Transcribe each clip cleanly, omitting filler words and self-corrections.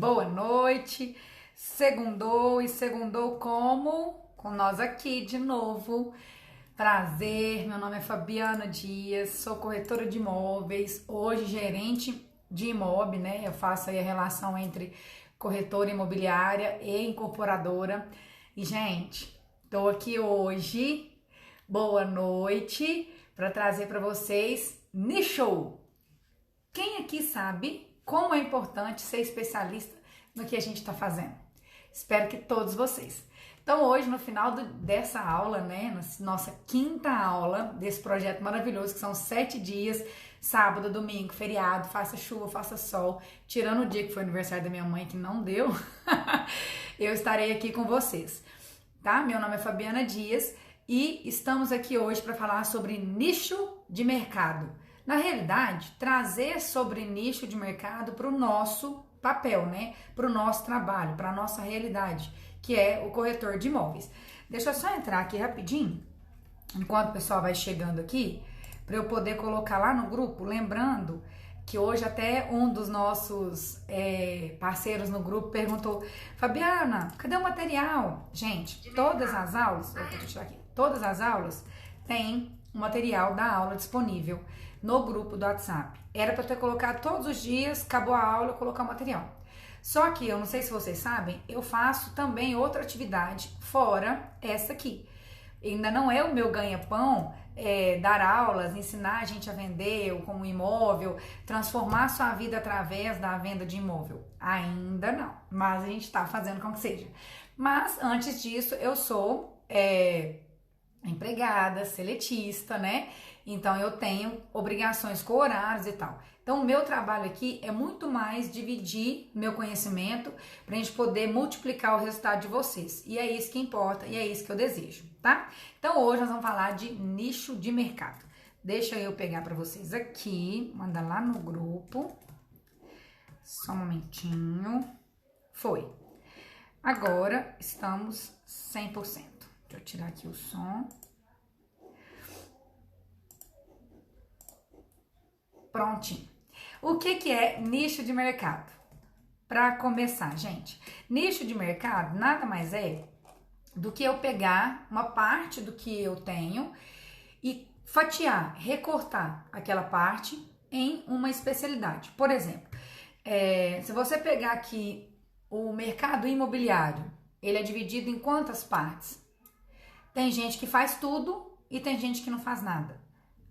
boa noite. Segundou e segundou como? Com nós aqui de novo. Prazer, meu nome é Fabiana Dias, sou corretora de imóveis, hoje gerente de imóvel, né? Eu faço aí a relação entre corretora imobiliária e incorporadora. E, gente, tô aqui hoje, boa noite, para trazer para vocês Nicho. Quem aqui sabe como é importante ser especialista no que a gente está fazendo? Espero que todos vocês. Então hoje, no final dessa aula, né, nossa quinta aula desse projeto maravilhoso, que são 7 dias, sábado, domingo, feriado, faça chuva, faça sol, tirando o dia que foi o aniversário da minha mãe, que não deu, eu estarei aqui com vocês, tá? Meu nome é Fabiana Dias e estamos aqui hoje para falar sobre nicho de mercado. Na realidade, trazer sobre nicho de mercado para o nosso papel, né? Para o nosso trabalho, para a nossa realidade, que é o corretor de imóveis. Deixa eu só entrar aqui rapidinho, enquanto o pessoal vai chegando aqui, para eu poder colocar lá no grupo, lembrando que hoje até um dos nossos parceiros no grupo perguntou: Fabiana, cadê o material? Gente, todas as aulas, deixa eu tirar aqui, todas as aulas têm o material da aula disponível no grupo do WhatsApp. Era para ter colocado todos os dias, acabou a aula, eu colocar o material. Só que, eu não sei se vocês sabem, eu faço também outra atividade fora essa aqui. Ainda não é o meu ganha-pão, dar aulas, ensinar a gente a vender com um imóvel, transformar sua vida através da venda de imóvel. Ainda não, mas a gente tá fazendo com que seja. Mas, antes disso, eu sou empregada, seletista, né? Então eu tenho obrigações com horários e tal. Então o meu trabalho aqui é muito mais dividir meu conhecimento pra gente poder multiplicar o resultado de vocês. E é isso que importa e é isso que eu desejo, tá? Então hoje nós vamos falar de nicho de mercado. Deixa eu pegar pra vocês aqui, mandar lá no grupo. Só um momentinho. Foi. Agora estamos 100%. Deixa eu tirar aqui o som. Prontinho. O que é nicho de mercado? Para começar, gente, nicho de mercado nada mais é do que eu pegar uma parte do que eu tenho e fatiar, recortar aquela parte em uma especialidade. Por exemplo, se você pegar aqui o mercado imobiliário, ele é dividido em quantas partes? Tem gente que faz tudo e tem gente que não faz nada,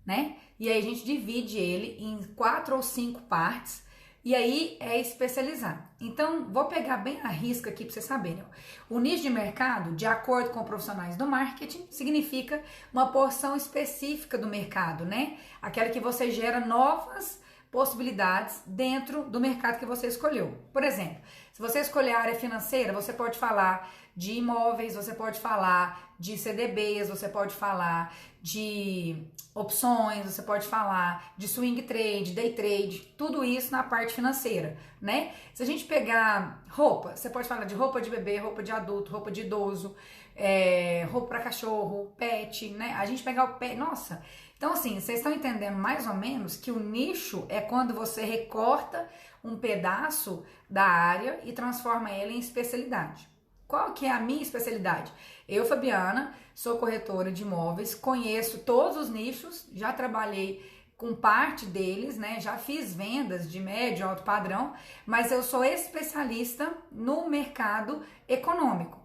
né? E aí a gente divide ele em 4 ou 5 partes e aí é especializar. Então, vou pegar bem a risca aqui para vocês saberem. O nicho de mercado, de acordo com profissionais do marketing, significa uma porção específica do mercado, né? Aquela que você gera novas possibilidades dentro do mercado que você escolheu. Por exemplo, se você escolher a área financeira, você pode falar de imóveis, você pode falar de CDBs, você pode falar de opções, você pode falar de swing trade, day trade, tudo isso na parte financeira, né? Se a gente pegar roupa, você pode falar de roupa de bebê, roupa de adulto, roupa de idoso, roupa para cachorro, pet, né? A gente pegar o pet, nossa. Então assim, vocês estão entendendo mais ou menos que o nicho é quando você recorta um pedaço da área e transforma ela em especialidade. Qual que é a minha especialidade? Eu, Fabiana, sou corretora de imóveis, conheço todos os nichos, já trabalhei com parte deles, né? Já fiz vendas de médio, alto padrão, mas eu sou especialista no mercado econômico.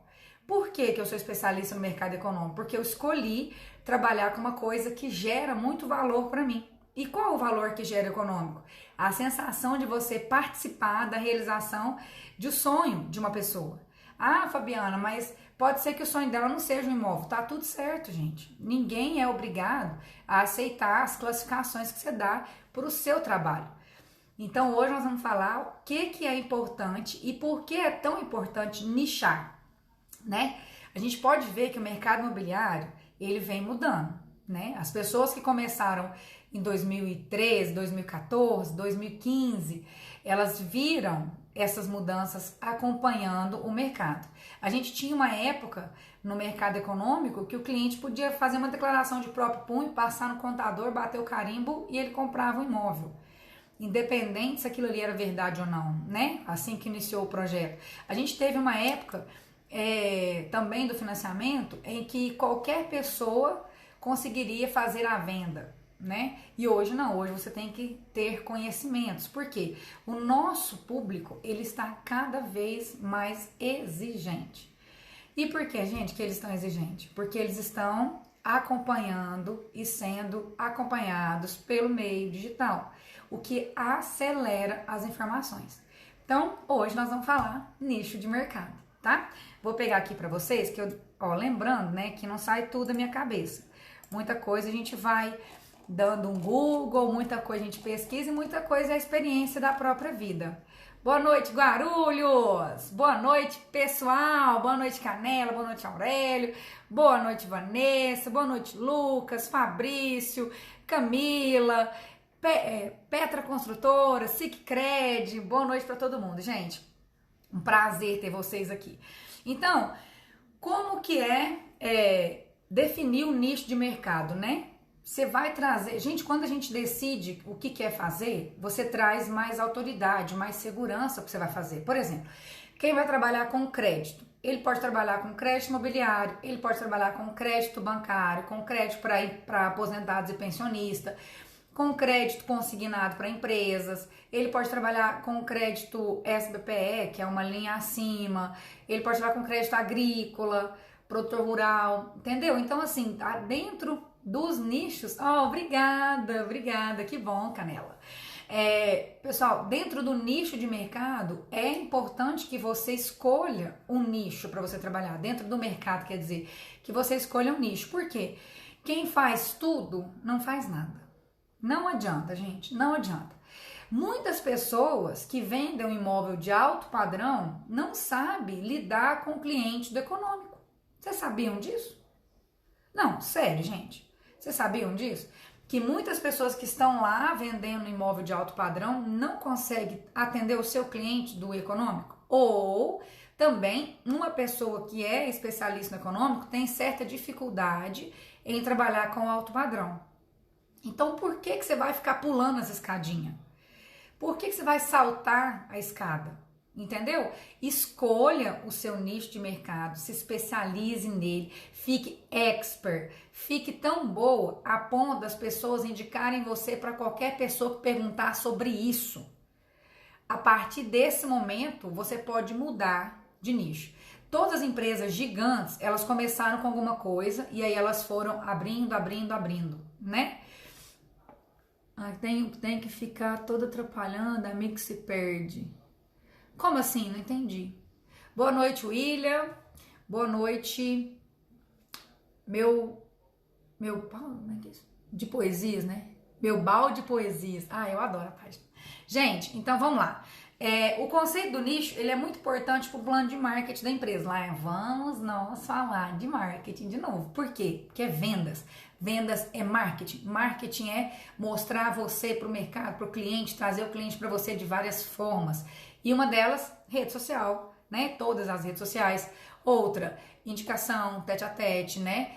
Por que eu sou especialista no mercado econômico? Porque eu escolhi trabalhar com uma coisa que gera muito valor para mim. E qual o valor que gera econômico? A sensação de você participar da realização de um sonho de uma pessoa. Ah, Fabiana, mas pode ser que o sonho dela não seja um imóvel. Tá tudo certo, gente. Ninguém é obrigado a aceitar as classificações que você dá para o seu trabalho. Então, hoje nós vamos falar o que é importante e por que é tão importante nichar, né? A gente pode ver que o mercado imobiliário, ele vem mudando, né? As pessoas que começaram em 2013, 2014, 2015, elas viram essas mudanças acompanhando o mercado. A gente tinha uma época no mercado econômico que o cliente podia fazer uma declaração de próprio punho, passar no contador, bater o carimbo e ele comprava um imóvel. independente se aquilo ali era verdade ou não, né? Assim que iniciou o projeto. A gente teve uma época também do financiamento em que qualquer pessoa conseguiria fazer a venda, né? E hoje não, hoje você tem que ter conhecimentos, porque o nosso público, ele está cada vez mais exigente. E por que, gente, que eles estão exigentes? Porque eles estão acompanhando e sendo acompanhados pelo meio digital, o que acelera as informações. Então, hoje nós vamos falar nicho de mercado, tá? Vou pegar aqui para vocês, que eu, lembrando, né, que não sai tudo da minha cabeça. Muita coisa a gente vai dando um Google, muita coisa a gente pesquisa e muita coisa é a experiência da própria vida. Boa noite, Guarulhos! Boa noite, pessoal! Boa noite, Canela! Boa noite, Aurélio! Boa noite, Vanessa! Boa noite, Lucas, Fabrício, Camila, Petra Construtora, Sicredi. Boa noite para todo mundo, gente. Um prazer ter vocês aqui. Então, como que definir o nicho de mercado, né? Você vai trazer... Gente, quando a gente decide o que quer fazer, você traz mais autoridade, mais segurança para o que você vai fazer. Por exemplo, quem vai trabalhar com crédito? Ele pode trabalhar com crédito imobiliário, ele pode trabalhar com crédito bancário, com crédito para aposentados e pensionistas, com crédito consignado para empresas, ele pode trabalhar com crédito SBPE, que é uma linha acima, ele pode trabalhar com crédito agrícola, produtor rural, entendeu? Então, assim, tá dentro dos nichos. Obrigada, que bom, Canela. Pessoal, dentro do nicho de mercado, é importante que você escolha um nicho para você trabalhar. Dentro do mercado, quer dizer, que você escolha um nicho. Por quê? Quem faz tudo, não faz nada. Não adianta, gente, não adianta. Muitas pessoas que vendem um imóvel de alto padrão não sabem lidar com o cliente do econômico. Vocês sabiam disso? Não, sério, gente. Vocês sabiam disso? Que muitas pessoas que estão lá vendendo imóvel de alto padrão não conseguem atender o seu cliente do econômico? Ou também uma pessoa que é especialista no econômico tem certa dificuldade em trabalhar com alto padrão. Então, por que você vai ficar pulando as escadinhas? Por que você vai saltar a escada? Entendeu? Escolha o seu nicho de mercado, se especialize nele, fique expert, fique tão boa a ponto das pessoas indicarem você para qualquer pessoa que perguntar sobre isso. A partir desse momento, você pode mudar de nicho. Todas as empresas gigantes, elas começaram com alguma coisa e aí elas foram abrindo, né? Tem que ficar toda atrapalhando, a mix se perde. Como assim? Não entendi. Boa noite, William. Boa noite, meu como é que é isso? De poesias, né? Meu balde de poesias. Eu adoro a página. Gente, então vamos lá. O conceito do nicho, ele é muito importante para o plano de marketing da empresa. Lá vamos nós falar de marketing de novo. Por quê? Porque é vendas. Vendas é marketing. Marketing é mostrar você para o mercado, para o cliente, trazer o cliente para você de várias formas. E uma delas, rede social, né? Todas as redes sociais. Outra, indicação, tete a tete, né?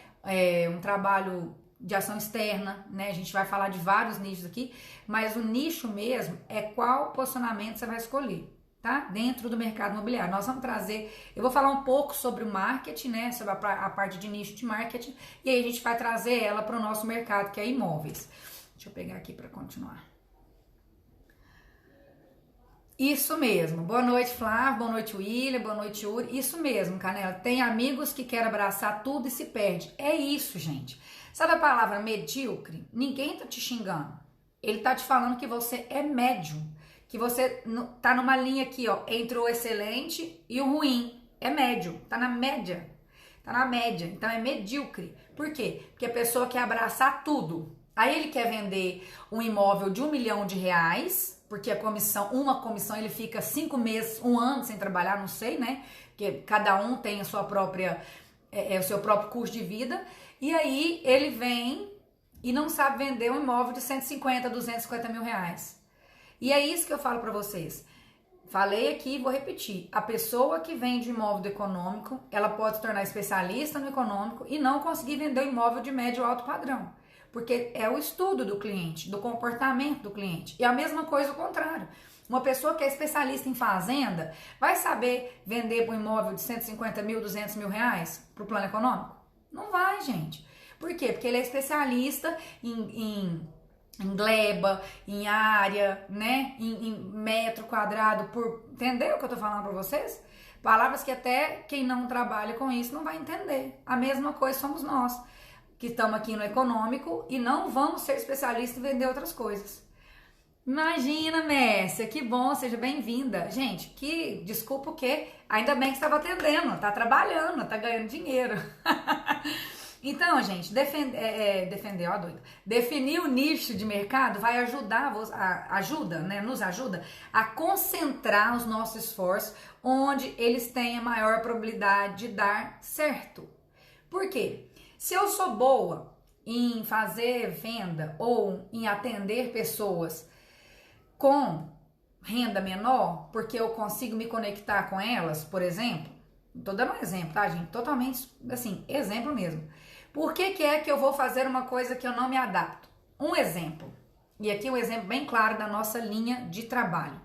Um trabalho de ação externa, né? A gente vai falar de vários nichos aqui, mas o nicho mesmo é qual posicionamento você vai escolher, tá? Dentro do mercado imobiliário. Nós vamos trazer, eu vou falar um pouco sobre o marketing, né? Sobre a parte de nicho de marketing, e aí a gente vai trazer ela para o nosso mercado, que é imóveis. Deixa eu pegar aqui para continuar. Isso mesmo. Boa noite, Flávio. Boa noite, William. Boa noite, Yuri. Isso mesmo, Canela. Tem amigos que querem abraçar tudo e se perde. É isso, gente. Sabe a palavra medíocre? Ninguém tá te xingando. Ele tá te falando que você é médio. Que você tá numa linha aqui, ó, entre o excelente e o ruim. É médio. Tá na média. Tá na média. Então é medíocre. Por quê? Porque a pessoa quer abraçar tudo. Aí ele quer vender um imóvel de R$1 milhão, porque uma comissão ele fica 5 meses, 1 ano sem trabalhar, não sei, né? Porque cada um tem a sua própria, o seu próprio custo de vida. E aí ele vem e não sabe vender um imóvel de 150, 250 mil reais. E é isso que eu falo para vocês. Falei aqui e vou repetir. A pessoa que vende imóvel do econômico, ela pode se tornar especialista no econômico e não conseguir vender o imóvel de médio ou alto padrão. porque é o estudo do cliente, do comportamento do cliente. E a mesma coisa o contrário. Uma pessoa que é especialista em fazenda vai saber vender um imóvel de 150 mil, 200 mil reais para o plano econômico? Não vai, gente. Por quê? Porque ele é especialista em gleba, em área, né? Em metro quadrado por... Entendeu o que eu tô falando para vocês? Palavras que até quem não trabalha com isso não vai entender. A mesma coisa somos nós, que estamos aqui no econômico e não vamos ser especialistas em vender outras coisas. Imagina, Mércia, que bom, seja bem-vinda. Gente, que desculpa o quê? Ainda bem que estava atendendo, tá trabalhando, tá ganhando dinheiro. Então, gente, defender, ó, doido. Definir o nicho de mercado vai ajudar, nos ajuda a concentrar os nossos esforços onde eles têm a maior probabilidade de dar certo. Por quê? Se eu sou boa em fazer venda ou em atender pessoas com renda menor, porque eu consigo me conectar com elas, por exemplo, tô dando um exemplo, tá, gente? Totalmente, assim, exemplo mesmo. Por que é que eu vou fazer uma coisa que eu não me adapto? Um exemplo, e aqui um exemplo bem claro da nossa linha de trabalho.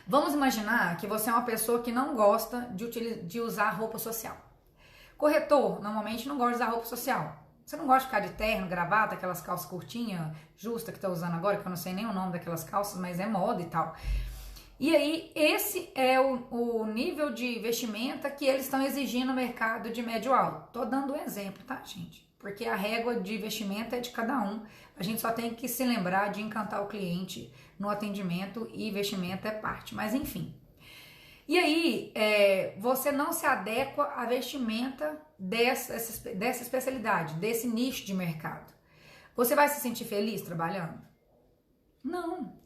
Vamos imaginar que você é uma pessoa que não gosta de usar roupa social. Corretor, normalmente não gosta de usar roupa social. Você não gosta de ficar de terno, gravata, aquelas calças curtinhas, justa que tá usando agora, que eu não sei nem o nome daquelas calças, mas é moda e tal. E aí, esse é o nível de vestimenta que eles estão exigindo no mercado de médio alto. Tô dando um exemplo, tá, gente? Porque a régua de vestimenta é de cada um. A gente só tem que se lembrar de encantar o cliente no atendimento e vestimenta é parte. Mas enfim. E aí, você não se adequa à vestimenta dessa especialidade, desse nicho de mercado. Você vai se sentir feliz trabalhando? Não.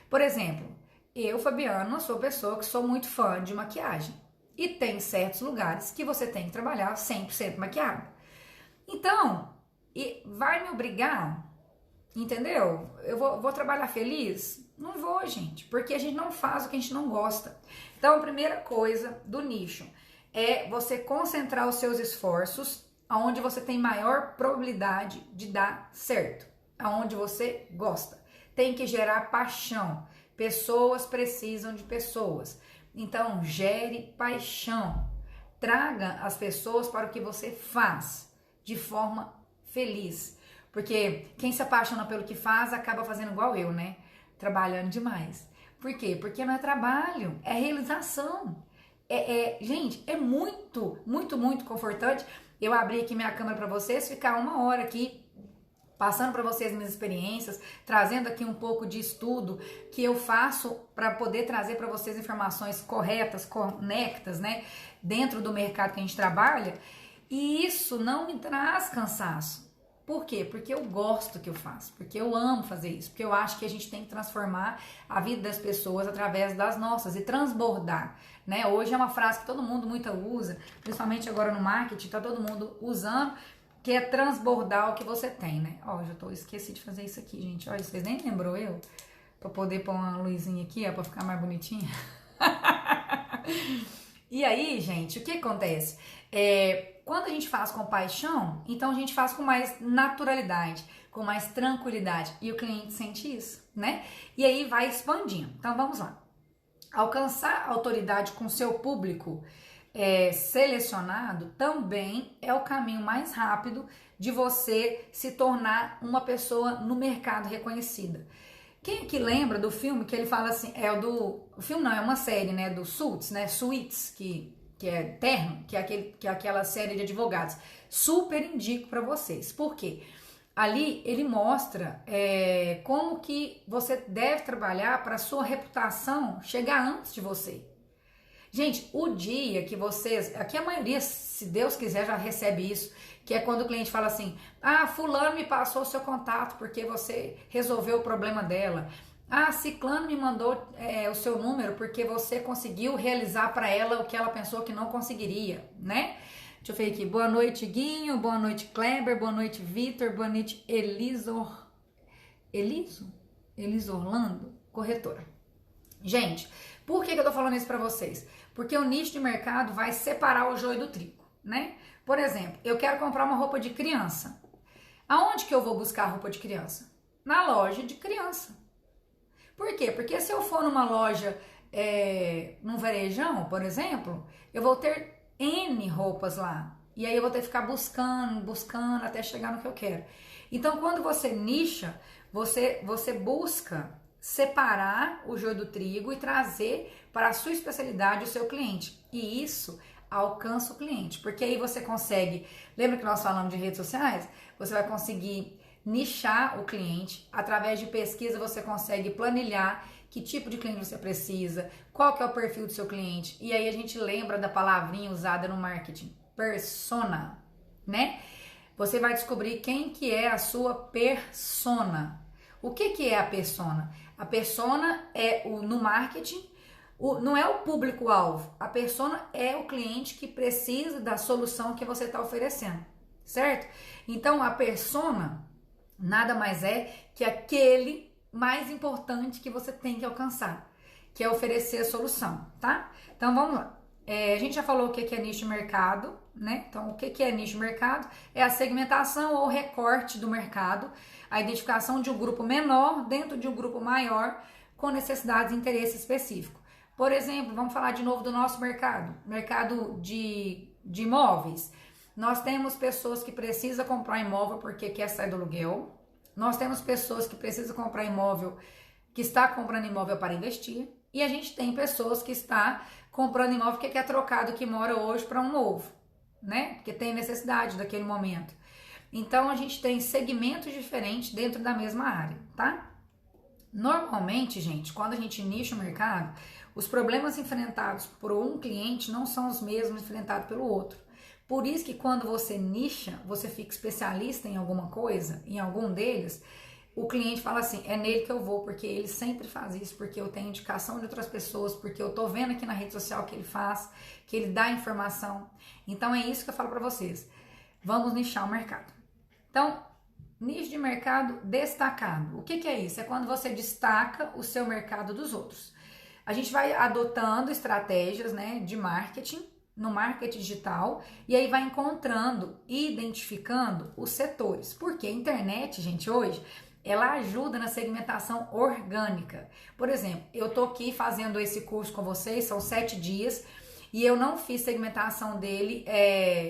Por exemplo, eu, Fabiana, sou pessoa que sou muito fã de maquiagem. E tem certos lugares que você tem que trabalhar 100% maquiada. Então, vai me obrigar, entendeu? Eu vou trabalhar feliz? Não vou, gente, porque a gente não faz o que a gente não gosta. Então, a primeira coisa do nicho é você concentrar os seus esforços aonde você tem maior probabilidade de dar certo, aonde você gosta. Tem que gerar paixão. Pessoas precisam de pessoas. Então, gere paixão. Traga as pessoas para o que você faz de forma feliz. Porque quem se apaixona pelo que faz acaba fazendo igual eu, né? Trabalhando demais. Por quê? Porque não é trabalho, é realização. Gente, é muito, muito, muito confortante eu abrir aqui minha câmera para vocês, ficar 1 hora aqui passando para vocês minhas experiências, trazendo aqui um pouco de estudo que eu faço para poder trazer para vocês informações corretas, conectas, né, dentro do mercado que a gente trabalha, e isso não me traz cansaço. Por quê? Porque eu gosto do que eu faço, porque eu amo fazer isso, porque eu acho que a gente tem que transformar a vida das pessoas através das nossas e transbordar, né? Hoje é uma frase que todo mundo muito usa, principalmente agora no marketing, tá todo mundo usando, que é transbordar o que você tem, né? Ó, esqueci de fazer isso aqui, gente. Olha, vocês nem lembrou eu? Pra poder pôr uma luzinha aqui, ó, pra ficar mais bonitinha. E aí, gente, o que acontece? Quando a gente faz com paixão, então a gente faz com mais naturalidade, com mais tranquilidade. E o cliente sente isso, né? E aí vai expandindo. Então, vamos lá. Alcançar autoridade com seu público selecionado também é o caminho mais rápido de você se tornar uma pessoa no mercado reconhecida. Quem aqui lembra do filme que ele fala assim, o filme não, é uma série, né, do Suits, né, Suits, que é terno, que é aquela série de advogados. Super indico para vocês. Por quê? Ali ele mostra como que você deve trabalhar para a sua reputação chegar antes de você. Gente, o dia que vocês... Aqui a maioria, se Deus quiser, já recebe isso, que é quando o cliente fala assim, fulano me passou o seu contato porque você resolveu o problema dela. Ciclano me mandou o seu número porque você conseguiu realizar para ela o que ela pensou que não conseguiria, né? Deixa eu ver aqui. Boa noite, Guinho. Boa noite, Kleber. Boa noite, Vitor. Boa noite, Eliso Orlando, corretora. Gente, por que eu tô falando isso para vocês? Porque o nicho de mercado vai separar o joio do trigo, né? Por exemplo, eu quero comprar uma roupa de criança. Aonde que eu vou buscar roupa de criança? Na loja de criança. Por quê? Porque se eu for numa loja, num varejão, por exemplo, eu vou ter N roupas lá. E aí eu vou ter que ficar buscando até chegar no que eu quero. Então, quando você nicha, você busca separar o joio do trigo e trazer para a sua especialidade o seu cliente. E isso alcança o cliente, porque aí você consegue, lembra que nós falamos de redes sociais? Você vai conseguir nichar o cliente, através de pesquisa você consegue planilhar que tipo de cliente você precisa, qual que é o perfil do seu cliente, e aí a gente lembra da palavrinha usada no marketing, persona, né? Você vai descobrir quem que é a sua persona. O que é a persona? A persona no marketing, não é o público-alvo, a persona é o cliente que precisa da solução que você está oferecendo, certo? Então a persona nada mais é que aquele mais importante que você tem que alcançar, que é oferecer a solução, tá? Então vamos lá. A gente já falou o que é nicho de mercado, né? Então, o que é nicho de mercado? É a segmentação ou recorte do mercado, a identificação de um grupo menor dentro de um grupo maior com necessidades e interesse específico. Por exemplo, vamos falar de novo do nosso mercado de imóveis. Nós temos pessoas que precisam comprar imóvel porque quer sair do aluguel. Nós temos pessoas que precisam comprar imóvel, que está comprando imóvel para investir. E a gente tem pessoas que está comprando imóvel porque quer trocar do que mora hoje para um novo, né? Porque tem necessidade daquele momento. Então, a gente tem segmentos diferentes dentro da mesma área, tá? Normalmente, gente, quando a gente nicha o mercado, os problemas enfrentados por um cliente não são os mesmos enfrentados pelo outro. Por isso que quando você nicha, você fica especialista em alguma coisa, em algum deles, o cliente fala assim, é nele que eu vou, porque ele sempre faz isso, porque eu tenho indicação de outras pessoas, porque eu tô vendo aqui na rede social que ele faz, que ele dá informação. Então é isso que eu falo para vocês. Vamos nichar o mercado. Então, nicho de mercado destacado. O que é isso? É quando você destaca o seu mercado dos outros. A gente vai adotando estratégias, né, de marketing, no marketing digital, e aí vai encontrando e identificando os setores. Porque a internet, gente, hoje, ela ajuda na segmentação orgânica. Por exemplo, eu tô aqui fazendo esse curso com vocês, são 7 dias, e eu não fiz segmentação dele,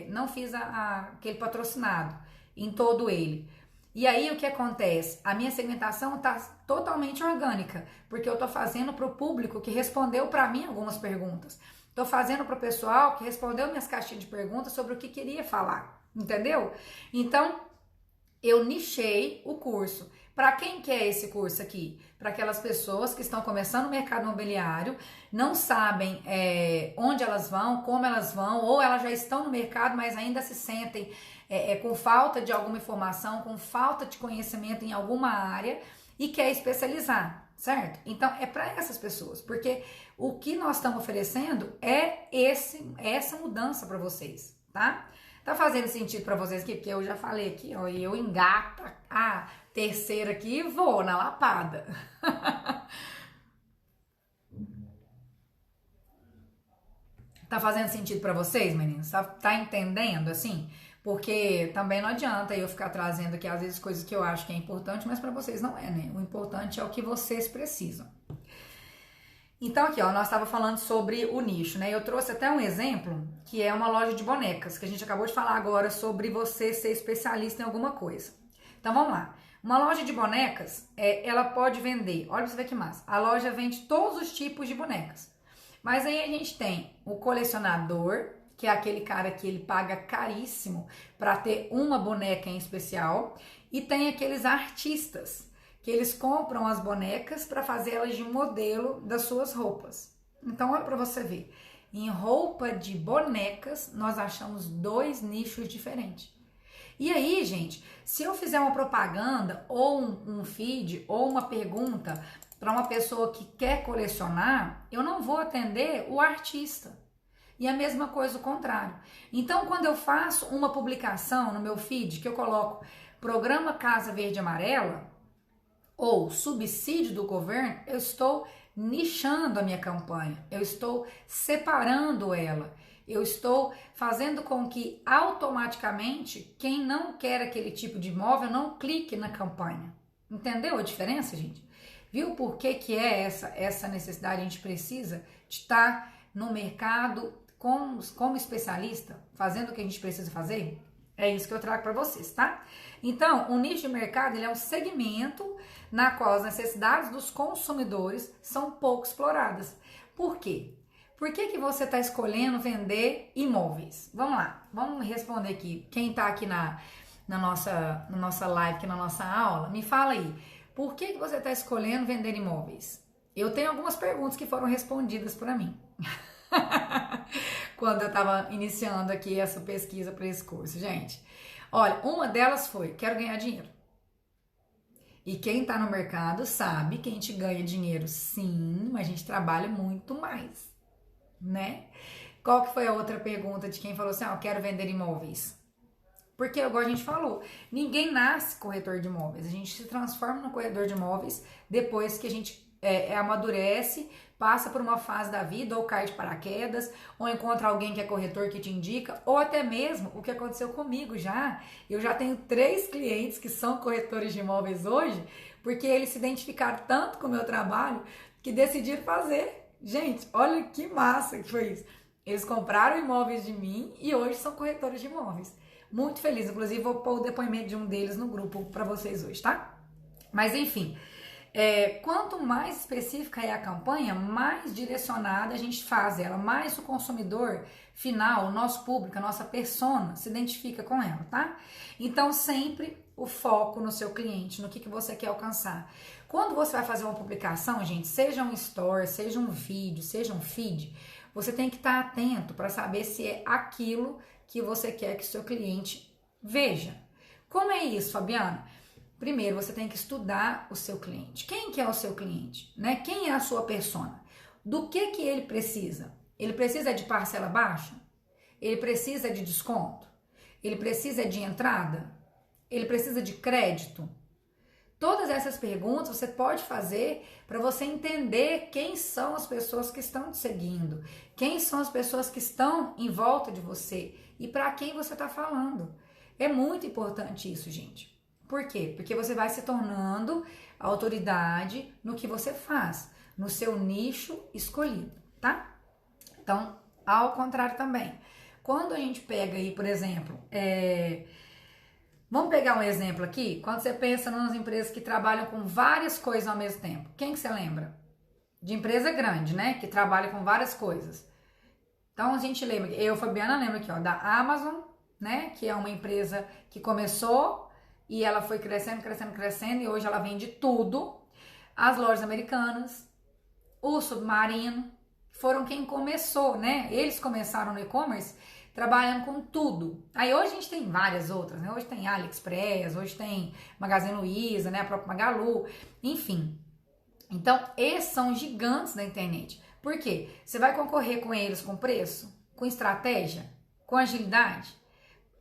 não fiz aquele patrocinado em todo ele. E aí o que acontece? A minha segmentação está totalmente orgânica, porque eu estou fazendo para o público que respondeu para mim algumas perguntas. Estou fazendo para o pessoal que respondeu minhas caixinhas de perguntas sobre o que queria falar, entendeu? Então, eu nichei o curso. Para quem que é esse curso aqui? Para aquelas pessoas que estão começando o mercado imobiliário, não sabem onde elas vão, como elas vão, ou elas já estão no mercado, mas ainda se sentem com falta de alguma informação, com falta de conhecimento em alguma área e quer especializar, certo? Então é para essas pessoas, porque o que nós estamos oferecendo é essa mudança para vocês, tá? Tá fazendo sentido para vocês aqui? Porque eu já falei aqui, ó, e eu engato a terceira aqui e vou na lapada. Tá fazendo sentido para vocês, meninos? Tá entendendo, assim? Porque também não adianta eu ficar trazendo aqui, às vezes, coisas que eu acho que é importante, mas para vocês não é, né? O importante é o que vocês precisam. Então aqui, ó, nós estávamos falando sobre o nicho, né? Eu trouxe até um exemplo, que é uma loja de bonecas, que a gente acabou de falar agora sobre você ser especialista em alguma coisa. Então vamos lá. Uma loja de bonecas, ela pode vender, olha pra você ver que massa, a loja vende todos os tipos de bonecas. Mas aí a gente tem o colecionador, que é aquele cara que ele paga caríssimo para ter uma boneca em especial, e tem aqueles artistas, que eles compram as bonecas para fazê-las de modelo das suas roupas. Então olha para você ver, em roupa de bonecas nós achamos 2 nichos diferentes. E aí, gente, se eu fizer uma propaganda ou um feed ou uma pergunta para uma pessoa que quer colecionar, eu não vou atender o artista. E a mesma coisa o contrário. Então, quando eu faço uma publicação no meu feed que eu coloco Programa Casa Verde e Amarela ou subsídio do governo, eu estou nichando a minha campanha, eu estou separando ela. Eu estou fazendo com que automaticamente quem não quer aquele tipo de imóvel não clique na campanha. Entendeu a diferença, gente? Viu por que é essa necessidade? A gente precisa de estar no mercado como especialista, fazendo o que a gente precisa fazer? É isso que eu trago para vocês, tá? Então, o nicho de mercado ele é um segmento na qual as necessidades dos consumidores são pouco exploradas. Por quê? Por que você está escolhendo vender imóveis? Vamos lá, vamos responder aqui. Quem está aqui na nossa live, aqui na nossa aula, me fala aí. Por que você está escolhendo vender imóveis? Eu tenho algumas perguntas que foram respondidas para mim. Quando eu estava iniciando aqui essa pesquisa para esse curso, gente. Olha, uma delas foi, quero ganhar dinheiro. E quem está no mercado sabe que a gente ganha dinheiro sim, mas a gente trabalha muito mais, né? Qual que foi a outra pergunta de quem falou assim, eu quero vender imóveis? Porque, igual a gente falou, ninguém nasce corretor de imóveis. A gente se transforma no corretor de imóveis depois que a gente amadurece, passa por uma fase da vida, ou cai de paraquedas, ou encontra alguém que é corretor que te indica, ou até mesmo o que aconteceu comigo já. Eu já tenho 3 clientes que são corretores de imóveis hoje, porque eles se identificaram tanto com o meu trabalho que decidiram fazer. Gente, olha que massa que foi isso. Eles compraram imóveis de mim e hoje são corretores de imóveis. Muito feliz, inclusive vou pôr o depoimento de um deles no grupo para vocês hoje, tá? Mas enfim, quanto mais específica é a campanha, mais direcionada a gente faz ela, mais o consumidor final, o nosso público, a nossa persona se identifica com ela, tá? Então sempre o foco no seu cliente, no que você quer alcançar. Quando você vai fazer uma publicação, gente, seja um story, seja um vídeo, seja um feed, você tem que estar atento para saber se é aquilo que você quer que o seu cliente veja. Como é isso, Fabiana? Primeiro, você tem que estudar o seu cliente. Quem que é o seu cliente? Né? Quem é a sua persona? Do que ele precisa? Ele precisa de parcela baixa? Ele precisa de desconto? Ele precisa de entrada? Ele precisa de crédito? Todas essas perguntas você pode fazer para você entender quem são as pessoas que estão te seguindo, quem são as pessoas que estão em volta de você e para quem você está falando. É muito importante isso, gente. Por quê? Porque você vai se tornando autoridade no que você faz, no seu nicho escolhido, tá? Então, ao contrário também. Quando a gente pega aí, por exemplo, vamos pegar um exemplo aqui. Quando você pensa nas empresas que trabalham com várias coisas ao mesmo tempo, quem que você lembra? De empresa grande, né? Que trabalha com várias coisas. Então a gente lembra, eu, Fabiana, lembro aqui, ó, da Amazon, né? Que é uma empresa que começou e ela foi crescendo, crescendo, crescendo e hoje ela vende tudo. As lojas americanas, o Submarino, foram quem começou, né? Eles começaram no e-commerce trabalhando com tudo. Aí hoje a gente tem várias outras, né? Hoje tem AliExpress, hoje tem Magazine Luiza, né? A própria Magalu, enfim. Então, esses são gigantes da internet. Por quê? Você vai concorrer com eles com preço, com estratégia, com agilidade?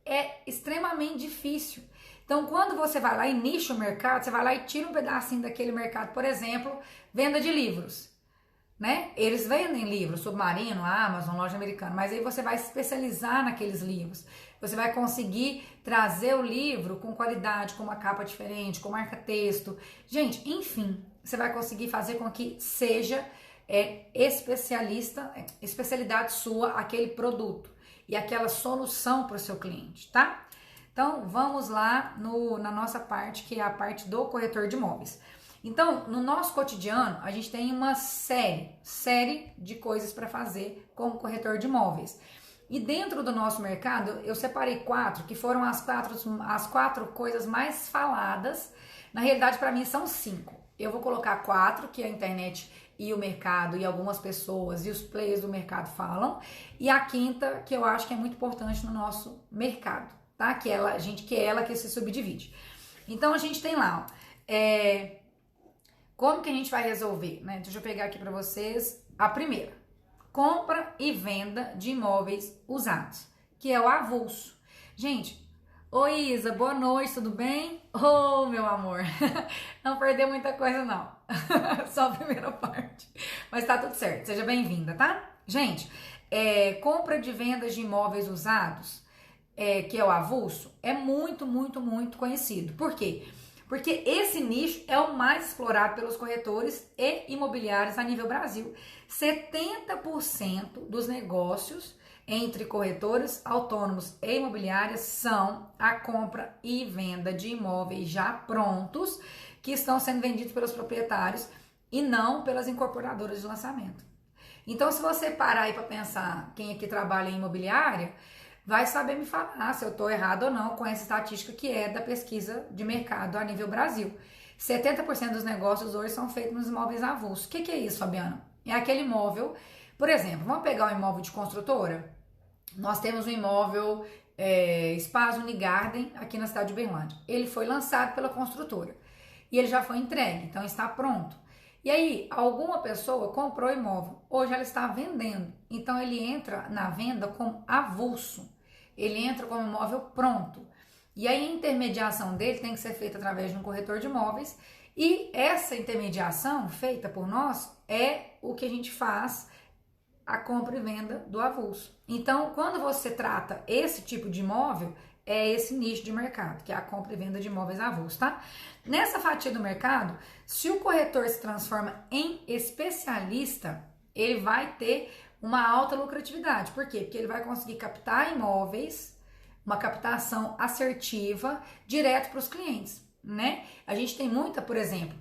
É extremamente difícil. Então, quando você vai lá e nicha o mercado, você vai lá e tira um pedacinho daquele mercado, por exemplo, venda de livros, né? Eles vendem livros, Submarino, Amazon, loja americana, mas aí você vai se especializar naqueles livros. Você vai conseguir trazer o livro com qualidade, com uma capa diferente, com marca-texto. Gente, enfim, você vai conseguir fazer com que seja especialidade sua aquele produto e aquela solução para o seu cliente, tá? Então, vamos lá na nossa parte, que é a parte do corretor de imóveis. Então, no nosso cotidiano, a gente tem uma série de coisas para fazer como corretor de imóveis. E dentro do nosso mercado, eu separei 4, que foram as quatro coisas mais faladas. Na realidade, para mim, são 5. Eu vou colocar 4, que a internet e o mercado e algumas pessoas e os players do mercado falam. E a 5ª, que eu acho que é muito importante no nosso mercado, tá? Que é ela que se subdivide. Então, a gente tem lá, ó, como que a gente vai resolver, né? Deixa eu pegar aqui para vocês a primeira. Compra e venda de imóveis usados, que é o avulso. Gente, oi Isa, boa noite, tudo bem? Oh, meu amor, não perdeu muita coisa não, só a primeira parte, mas tá tudo certo, seja bem-vinda, tá? Gente, compra de vendas de imóveis usados, que é o avulso, é muito, muito, muito conhecido. Por quê? Porque esse nicho é o mais explorado pelos corretores e imobiliários a nível Brasil. 70% dos negócios entre corretores autônomos e imobiliárias são a compra e venda de imóveis já prontos que estão sendo vendidos pelos proprietários e não pelas incorporadoras de lançamento. Então, se você parar aí para pensar, quem aqui trabalha em imobiliária, vai saber me falar se eu estou errado ou não com essa estatística que é da pesquisa de mercado a nível Brasil. 70% dos negócios hoje são feitos nos imóveis avulsos. O que é isso, Fabiana? É aquele imóvel, por exemplo, vamos pegar um imóvel de construtora? Nós temos um imóvel Espaço Unigarden aqui na cidade de Uberlândia. Ele foi lançado pela construtora e ele já foi entregue, então está pronto. E aí, alguma pessoa comprou o imóvel, hoje ela está vendendo, então ele entra na venda como avulso, ele entra como imóvel pronto. E aí a intermediação dele tem que ser feita através de um corretor de imóveis e essa intermediação feita por nós é o que a gente faz a compra e venda do avulso. Então, quando você trata esse tipo de imóvel, é esse nicho de mercado, que é a compra e venda de imóveis avulsos, tá? Nessa fatia do mercado, se o corretor se transforma em especialista, ele vai ter uma alta lucratividade. Por quê? Porque ele vai conseguir captar imóveis, uma captação assertiva, direto para os clientes, né? A gente tem muita, por exemplo,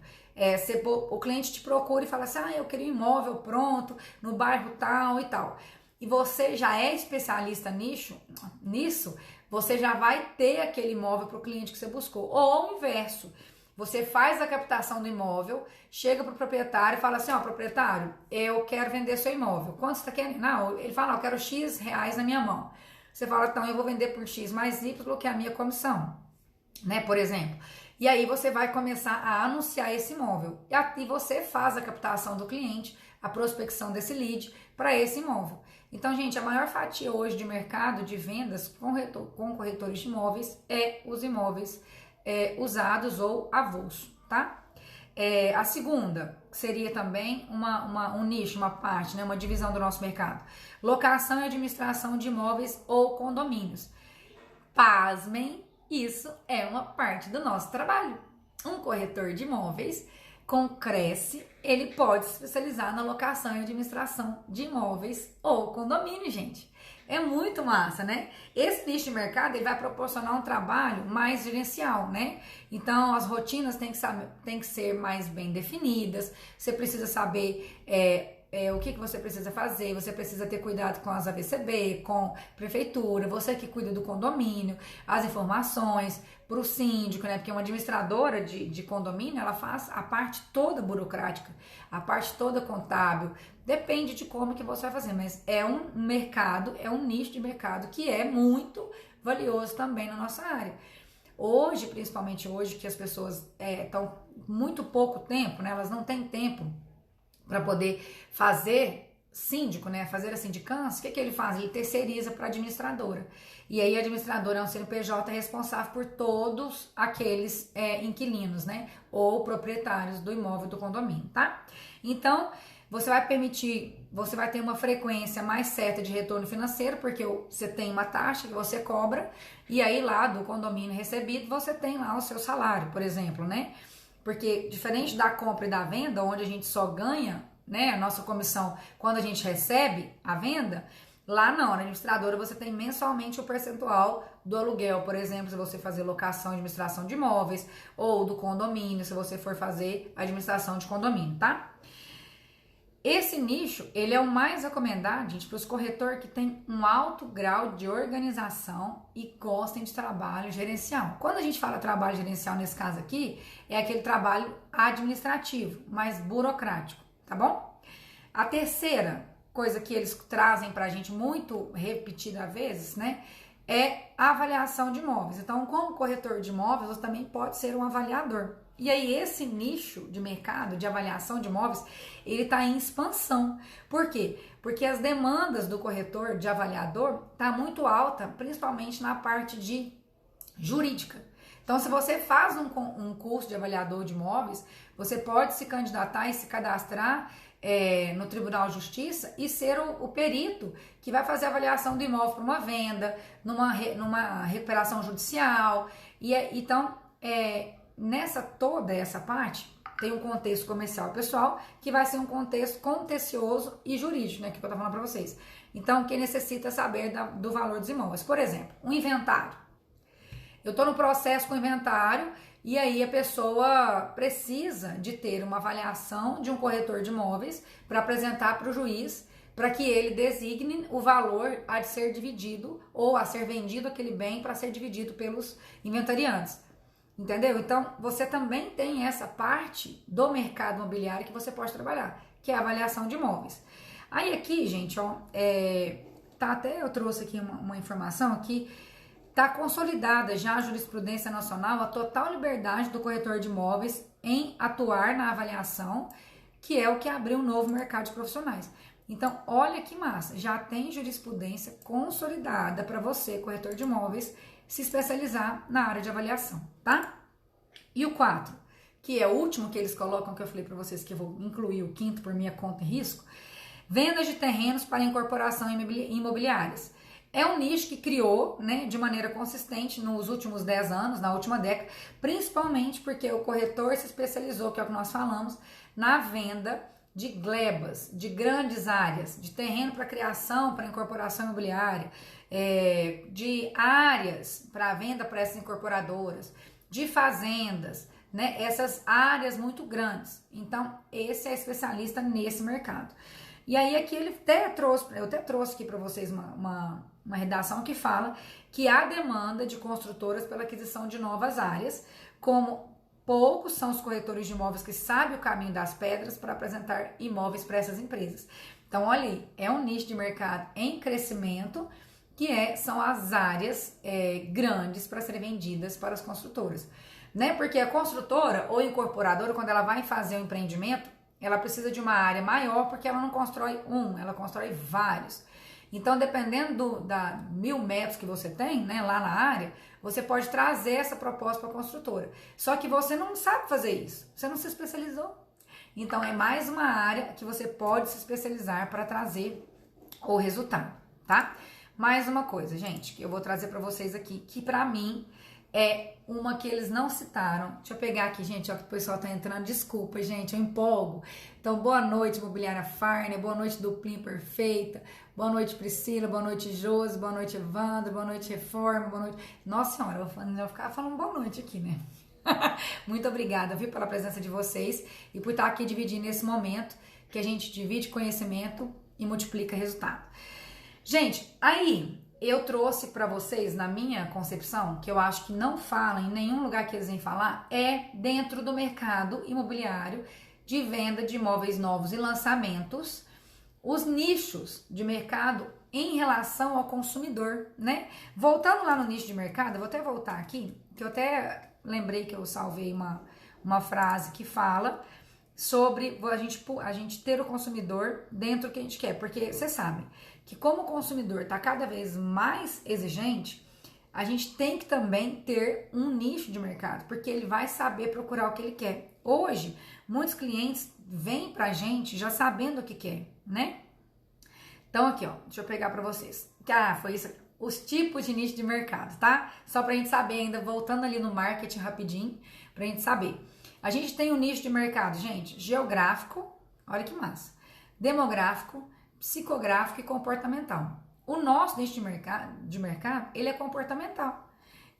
o cliente te procura e fala assim, eu queria um imóvel pronto, no bairro tal e tal. E você já é especialista nisso, você já vai ter aquele imóvel para o cliente que você buscou. Ou ao inverso, você faz a captação do imóvel, chega para o proprietário e fala assim, proprietário, eu quero vender seu imóvel. Quanto você está querendo? Não, ele fala, eu quero X reais na minha mão. Você fala, então eu vou vender por X mais Y, que é a minha comissão, né, por exemplo. E aí você vai começar a anunciar esse imóvel. E você faz a captação do cliente, a prospecção desse lead para esse imóvel. Então, gente, a maior fatia hoje de mercado de vendas com corretores de imóveis é os imóveis usados ou avulso, tá? A segunda seria também um nicho, uma parte, né, uma divisão do nosso mercado. Locação e administração de imóveis ou condomínios. Pasmem, isso é uma parte do nosso trabalho. Um corretor de imóveis com Cresce, ele pode se especializar na locação e administração de imóveis ou condomínio, gente. É muito massa, né? Esse nicho de mercado, ele vai proporcionar um trabalho mais gerencial, né? Então, as rotinas têm que ser mais bem definidas, você precisa saber o que você precisa fazer, você precisa ter cuidado com as AVCB, com prefeitura, você que cuida do condomínio, as informações para o síndico, né? Porque uma administradora de condomínio, ela faz a parte toda burocrática, a parte toda contábil, depende de como que você vai fazer, mas é um mercado, é um nicho de mercado que é muito valioso também na nossa área. Hoje, principalmente hoje, que as pessoas estão muito pouco tempo, né? Elas não têm tempo para poder fazer síndico, né? Fazer a sindicância, o que ele faz? Ele terceiriza para a administradora. E aí a administradora é um CNPJ responsável por todos aqueles inquilinos, né? Ou proprietários do imóvel do condomínio, tá? Então, você vai ter uma frequência mais certa de retorno financeiro, porque você tem uma taxa que você cobra, e aí lá do condomínio recebido, você tem lá o seu salário, por exemplo, né? Porque diferente da compra e da venda, onde a gente só ganha, né, a nossa comissão quando a gente recebe a venda, lá não, na administradora você tem mensalmente o percentual do aluguel, por exemplo, se você fazer locação e administração de imóveis, ou do condomínio, se você for fazer administração de condomínio, tá? Esse nicho, ele é o mais recomendado, gente, para os corretores que têm um alto grau de organização e gostem de trabalho gerencial. Quando a gente fala trabalho gerencial, nesse caso aqui, é aquele trabalho administrativo, mais burocrático, tá bom? A terceira coisa que eles trazem para a gente muito repetida vezes, né, é a avaliação de imóveis. Então, como corretor de imóveis, você também pode ser um avaliador. E aí, esse nicho de mercado de avaliação de imóveis, ele está em expansão. Por quê? Porque as demandas do corretor de avaliador tá muito alta, principalmente na parte de jurídica. Então, se você faz um curso de avaliador de imóveis, você pode se candidatar e se cadastrar no Tribunal de Justiça e ser o perito que vai fazer a avaliação do imóvel para uma venda, numa recuperação judicial. Então, nessa toda essa parte, tem um contexto comercial e pessoal, que vai ser um contexto contencioso e jurídico, né, que eu tô falando para vocês. Então, quem necessita saber do valor dos imóveis. Por exemplo, um inventário. Eu estou no processo com o inventário e aí a pessoa precisa de ter uma avaliação de um corretor de imóveis para apresentar para o juiz, para que ele designe o valor a ser dividido ou a ser vendido aquele bem para ser dividido pelos inventariantes. Entendeu? Então, você também tem essa parte do mercado imobiliário que você pode trabalhar, que é a avaliação de imóveis. Aí aqui, gente, ó, até eu trouxe aqui uma informação que está consolidada já a jurisprudência nacional a total liberdade do corretor de imóveis em atuar na avaliação, que é o que abriu um novo mercado de profissionais. Então, olha que massa, já tem jurisprudência consolidada para você, corretor de imóveis, se especializar na área de avaliação, tá? E o 4, que é o último que eles colocam, que eu falei para vocês que eu vou incluir o 5º por minha conta e risco, vendas de terrenos para incorporação imobiliárias. É um nicho que criou, né, de maneira consistente nos últimos 10 anos, na última década, principalmente porque o corretor se especializou, que é o que nós falamos, na venda de glebas, de grandes áreas, de terreno para criação, para incorporação imobiliária, de áreas para venda para essas incorporadoras, de fazendas, né, essas áreas muito grandes. Então, esse é especialista nesse mercado. E aí aqui eu até trouxe aqui para vocês uma redação que fala que há demanda de construtoras pela aquisição de novas áreas, como poucos são os corretores de imóveis que sabem o caminho das pedras para apresentar imóveis para essas empresas. Então, olha aí, é um nicho de mercado em crescimento, que são as áreas grandes para serem vendidas para as construtoras. Né? Porque a construtora ou incorporadora, quando ela vai fazer um empreendimento, ela precisa de uma área maior, porque ela não constrói ela constrói vários. Então, dependendo da 1000 metros que você tem, né, lá na área, você pode trazer essa proposta para a construtora. Só que você não sabe fazer isso, você não se especializou. Então, é mais uma área que você pode se especializar para trazer o resultado, tá? Mais uma coisa, gente, que eu vou trazer para vocês aqui, que para mim é uma que eles não citaram. Deixa eu pegar aqui, gente, ó, que o pessoal tá entrando. Desculpa, gente, eu empolgo. Então, boa noite, Imobiliária Farner, boa noite, Duplinho Perfeita, boa noite, Priscila, boa noite, Josi, boa noite, Evandro, boa noite, Reforma, boa noite. Nossa Senhora, eu vou ficar falando boa noite aqui, né? Muito obrigada, viu, pela presença de vocês e por estar aqui dividindo esse momento que a gente divide conhecimento e multiplica resultado. Gente, aí eu trouxe para vocês, na minha concepção, que eu acho que não fala em nenhum lugar que eles vêm falar, dentro do mercado imobiliário de venda de imóveis novos e lançamentos, os nichos de mercado em relação ao consumidor, né? Voltando lá no nicho de mercado, eu vou até voltar aqui, que eu até lembrei que eu salvei uma frase que fala sobre a gente ter o consumidor dentro do que a gente quer, porque você sabe que como o consumidor está cada vez mais exigente, a gente tem que também ter um nicho de mercado, porque ele vai saber procurar o que ele quer. Hoje, muitos clientes vêm pra gente já sabendo o que quer, né? Então aqui, ó, deixa eu pegar pra vocês. Foi isso aqui. Os tipos de nicho de mercado, tá? Só pra gente saber ainda, voltando ali no marketing rapidinho, pra gente saber. A gente tem um nicho de mercado, gente, geográfico, olha que massa, demográfico, psicográfico e comportamental. O nosso nicho de mercado, ele é comportamental.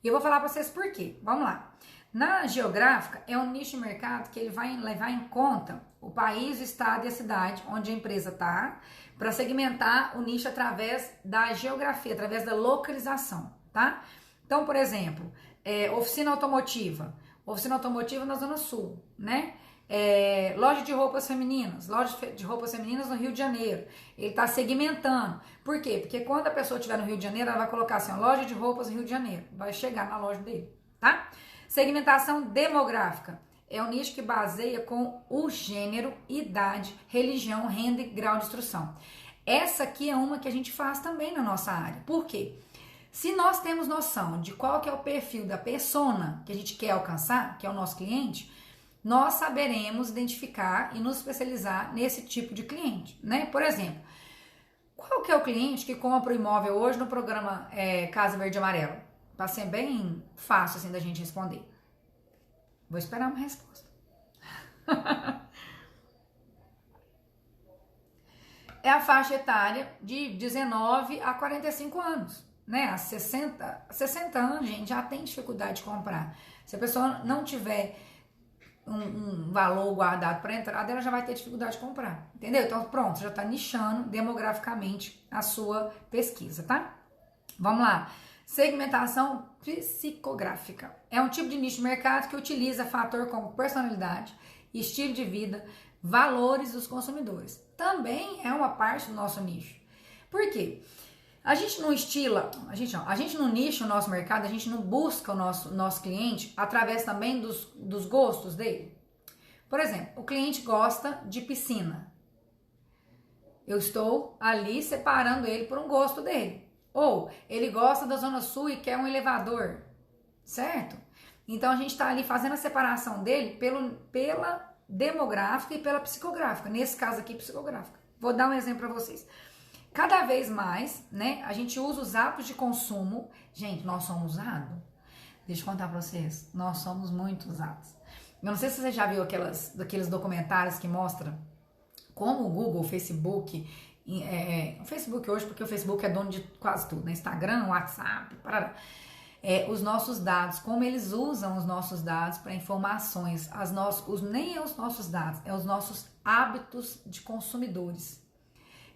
E eu vou falar para vocês por quê. Vamos lá. Na geográfica, é um nicho de mercado que ele vai levar em conta o país, o estado e a cidade onde a empresa está, para segmentar o nicho através da geografia, através da localização, tá? Então, por exemplo, oficina automotiva na Zona Sul, né? Loja de roupas femininas no Rio de Janeiro. Ele está segmentando. Por quê? Porque quando a pessoa estiver no Rio de Janeiro, ela vai colocar assim, loja de roupas no Rio de Janeiro. Vai chegar na loja dele, tá? Segmentação demográfica. É um nicho que baseia com o gênero, idade, religião, renda e grau de instrução. Essa aqui é uma que a gente faz também na nossa área. Por quê? Se nós temos noção de qual que é o perfil da persona que a gente quer alcançar, que é o nosso cliente, nós saberemos identificar e nos especializar nesse tipo de cliente, né? Por exemplo, qual que é o cliente que compra o imóvel hoje no programa Casa Verde e Amarelo? Para ser bem fácil assim da gente responder. Vou esperar uma resposta. É a faixa etária de 19 a 45 anos, né? A 60 anos, gente, já tem dificuldade de comprar. Se a pessoa não tiver um valor guardado para entrada, ela já vai ter dificuldade de comprar, entendeu? Então, pronto, já está nichando demograficamente a sua pesquisa, tá? Vamos lá. Segmentação psicográfica. É um tipo de nicho de mercado que utiliza fator como personalidade, estilo de vida, valores dos consumidores. Também é uma parte do nosso nicho. Por quê? A gente não a gente não nicha o nosso mercado, a gente não busca o nosso cliente através também dos gostos dele. Por exemplo, o cliente gosta de piscina. Eu estou ali separando ele por um gosto dele. Ou ele gosta da Zona Sul e quer um elevador, certo? Então a gente está ali fazendo a separação dele pela demográfica e pela psicográfica. Nesse caso aqui, psicográfica. Vou dar um exemplo para vocês. Cada vez mais, né, a gente usa os hábitos de consumo. Gente, nós somos usados. Deixa eu contar para vocês. Nós somos muito usados. Eu não sei se você já viu daqueles documentários que mostram como o Google, o Facebook, o Facebook hoje, porque o Facebook é dono de quase tudo, né? Instagram, WhatsApp, parará. Os nossos dados, como eles usam os nossos dados para informações, nem é os nossos dados, é os nossos hábitos de consumidores.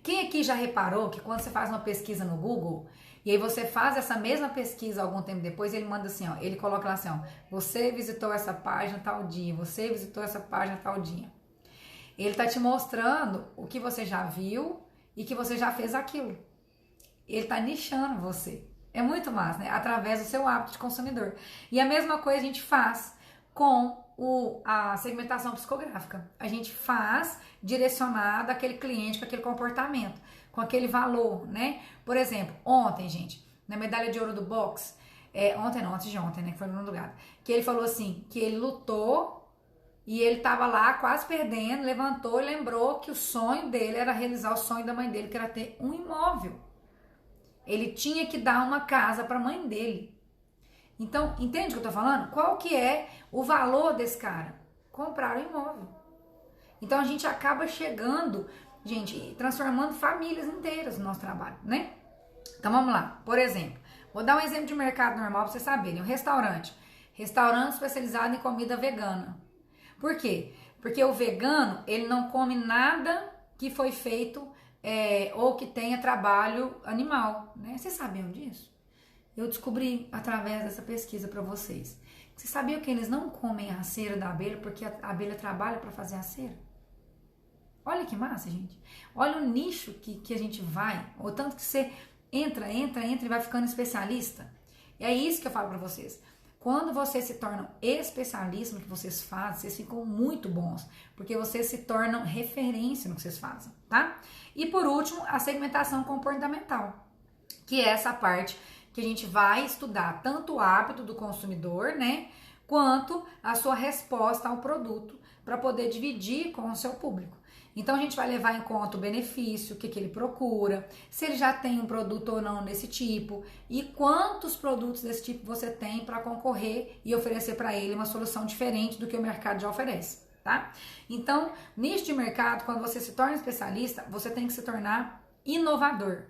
Quem aqui já reparou que quando você faz uma pesquisa no Google, e aí você faz essa mesma pesquisa algum tempo depois, ele manda assim, ó, ele coloca lá assim, ó, você visitou essa página tal dia, você visitou essa página tal dia. Ele tá te mostrando o que você já viu e que você já fez aquilo. Ele tá nichando você. É muito massa, né? Através do seu hábito de consumidor. E a mesma coisa a gente faz com a segmentação psicográfica. A gente faz direcionado àquele cliente, com aquele comportamento, com aquele valor, né? Por exemplo, ontem, gente, na medalha de ouro do boxe, antes de ontem, né? Que foi no lugar, que ele falou assim, que ele lutou e ele tava lá quase perdendo, levantou e lembrou que o sonho dele era realizar o sonho da mãe dele, que era ter um imóvel. Ele tinha que dar uma casa para a mãe dele. Então, entende o que eu tô falando? Qual que é o valor desse cara? Comprar um imóvel. Então, a gente acaba chegando, gente, transformando famílias inteiras no nosso trabalho, né? Então, vamos lá. Por exemplo, vou dar um exemplo de mercado normal para vocês saberem. Um restaurante. Restaurante especializado em comida vegana. Por quê? Porque o vegano, ele não come nada que foi feito ou que tenha trabalho animal, né? Vocês sabiam disso? Eu descobri através dessa pesquisa para vocês. Vocês sabiam que eles não comem a cera da abelha porque a abelha trabalha para fazer a cera? Olha que massa, gente. Olha o nicho que a gente vai, ou tanto que você entra e vai ficando especialista. E é isso que eu falo para vocês. Quando vocês se tornam especialistas no que vocês fazem, vocês ficam muito bons, porque vocês se tornam referência no que vocês fazem, tá? E por último, a segmentação comportamental, que é essa parte que a gente vai estudar tanto o hábito do consumidor, né, quanto a sua resposta ao produto, para poder dividir com o seu público. Então a gente vai levar em conta o benefício, o que ele procura, se ele já tem um produto ou não desse tipo e quantos produtos desse tipo você tem para concorrer e oferecer para ele uma solução diferente do que o mercado já oferece, tá? Então, nicho de mercado, quando você se torna especialista, você tem que se tornar inovador.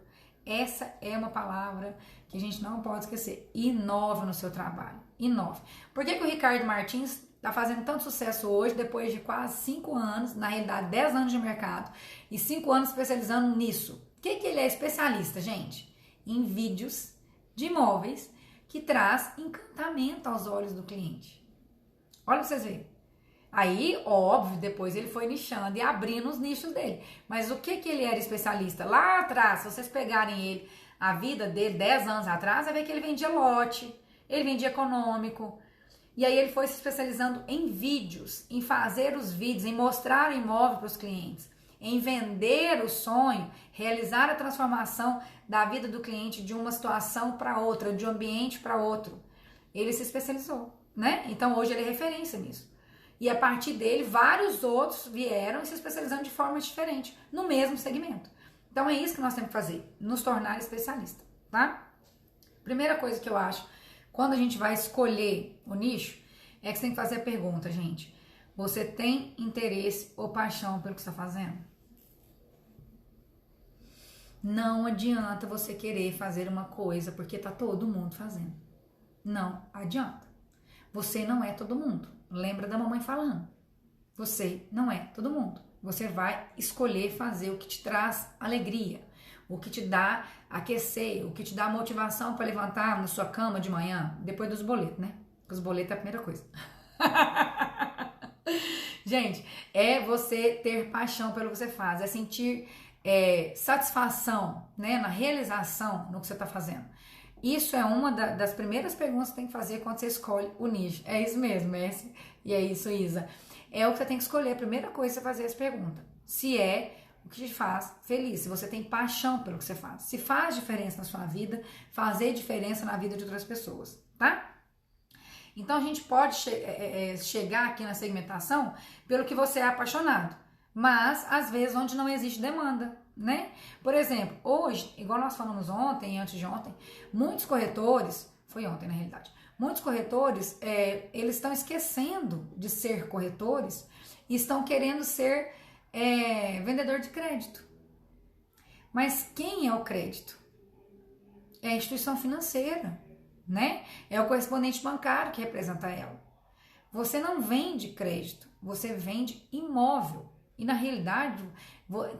Essa é uma palavra que a gente não pode esquecer. Inove no seu trabalho. Inove. Por que o Ricardo Martins tá fazendo tanto sucesso hoje, depois de quase 5 anos, na realidade 10 anos de mercado, e 5 anos especializando nisso? O que ele é especialista, gente? Em vídeos de imóveis que traz encantamento aos olhos do cliente. Olha pra vocês verem. Aí, óbvio, depois ele foi nichando e abrindo os nichos dele. Mas o que ele era especialista? Lá atrás, se vocês pegarem ele, a vida dele, 10 anos atrás, vai ver que ele vendia lote, ele vendia econômico. E aí ele foi se especializando em vídeos, em fazer os vídeos, em mostrar o imóvel para os clientes, em vender o sonho, realizar a transformação da vida do cliente de uma situação para outra, de um ambiente para outro. Ele se especializou, né? Então hoje ele é referência nisso. E a partir dele, vários outros vieram se especializando de forma diferente, no mesmo segmento. Então é isso que nós temos que fazer, nos tornar especialista, tá? Primeira coisa que eu acho, quando a gente vai escolher o nicho, é que você tem que fazer a pergunta, gente. Você tem interesse ou paixão pelo que você está fazendo? Não adianta você querer fazer uma coisa porque tá todo mundo fazendo. Não adianta. Você não é todo mundo. Lembra da mamãe falando. Você não é todo mundo. Você vai escolher fazer o que te traz alegria, o que te dá aquecer, o que te dá motivação para levantar na sua cama de manhã, depois dos boletos, né? Porque os boletos é a primeira coisa. Gente, é você ter paixão pelo que você faz, é sentir satisfação, né, na realização no que você está fazendo. Isso é uma das primeiras perguntas que você tem que fazer quando você escolhe o nicho. É isso mesmo, Messi? E é isso, Isa. É o que você tem que escolher. A primeira coisa é você fazer essa pergunta. Se é o que te faz feliz, se você tem paixão pelo que você faz. Se faz diferença na sua vida, fazer diferença na vida de outras pessoas, tá? Então a gente pode chegar aqui na segmentação pelo que você é apaixonado, mas às vezes onde não existe demanda, né? Por exemplo, hoje, igual nós falamos ontem e antes de ontem, muitos corretores, foi ontem na realidade, muitos corretores, eles estão esquecendo de ser corretores e estão querendo ser vendedor de crédito. Mas quem é o crédito? É a instituição financeira, né? É o correspondente bancário que representa ela. Você não vende crédito, você vende imóvel. E na realidade,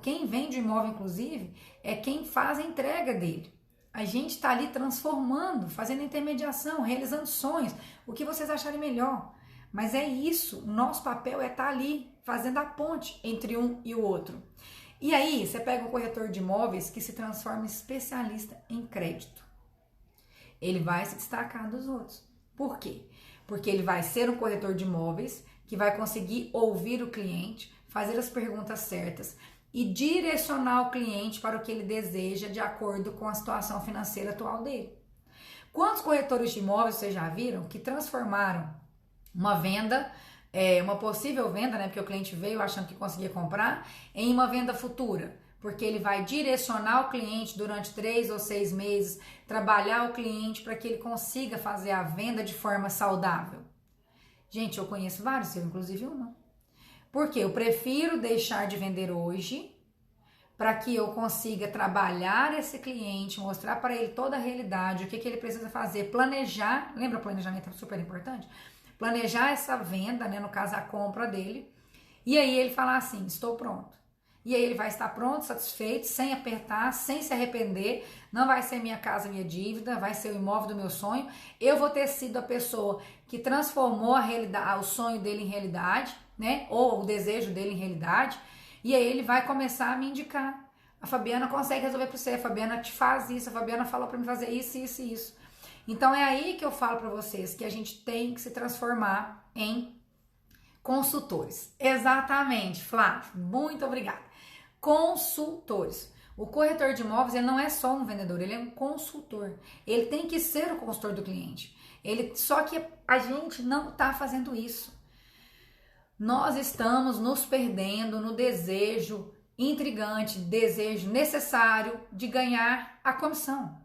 quem vende o imóvel, inclusive, é quem faz a entrega dele. A gente está ali transformando, fazendo intermediação, realizando sonhos, o que vocês acharem melhor. Mas é isso, o nosso papel é estar ali, fazendo a ponte entre um e o outro. E aí, você pega um corretor de imóveis que se transforma em especialista em crédito. Ele vai se destacar dos outros. Por quê? Porque ele vai ser um corretor de imóveis que vai conseguir ouvir o cliente, fazer as perguntas certas e direcionar o cliente para o que ele deseja de acordo com a situação financeira atual dele. Quantos corretores de imóveis vocês já viram que transformaram uma venda, uma possível venda, né, porque o cliente veio achando que conseguia comprar, em uma venda futura? Porque ele vai direcionar o cliente durante 3 ou 6 meses, trabalhar o cliente para que ele consiga fazer a venda de forma saudável. Gente, eu conheço vários, eu inclusive uma. Porque eu prefiro deixar de vender hoje para que eu consiga trabalhar esse cliente, mostrar para ele toda a realidade, o que ele precisa fazer, planejar, lembra o planejamento é super importante? Planejar essa venda, né, no caso a compra dele, e aí ele falar assim, estou pronto. E aí ele vai estar pronto, satisfeito, sem apertar, sem se arrepender, não vai ser minha casa, minha dívida, vai ser o imóvel do meu sonho, eu vou ter sido a pessoa que transformou a realidade, o sonho dele em realidade, né, ou o desejo dele em realidade, e aí ele vai começar a me indicar. A Fabiana consegue resolver para você, a Fabiana te faz isso, a Fabiana falou para me fazer isso, isso e isso. Então é aí que eu falo para vocês que a gente tem que se transformar em consultores. Exatamente, Flávio, muito obrigada. Consultores. O corretor de imóveis, ele não é só um vendedor, ele é um consultor. Ele tem que ser o consultor do cliente. Só que a gente não está fazendo isso. Nós estamos nos perdendo no desejo intrigante, desejo necessário de ganhar a comissão.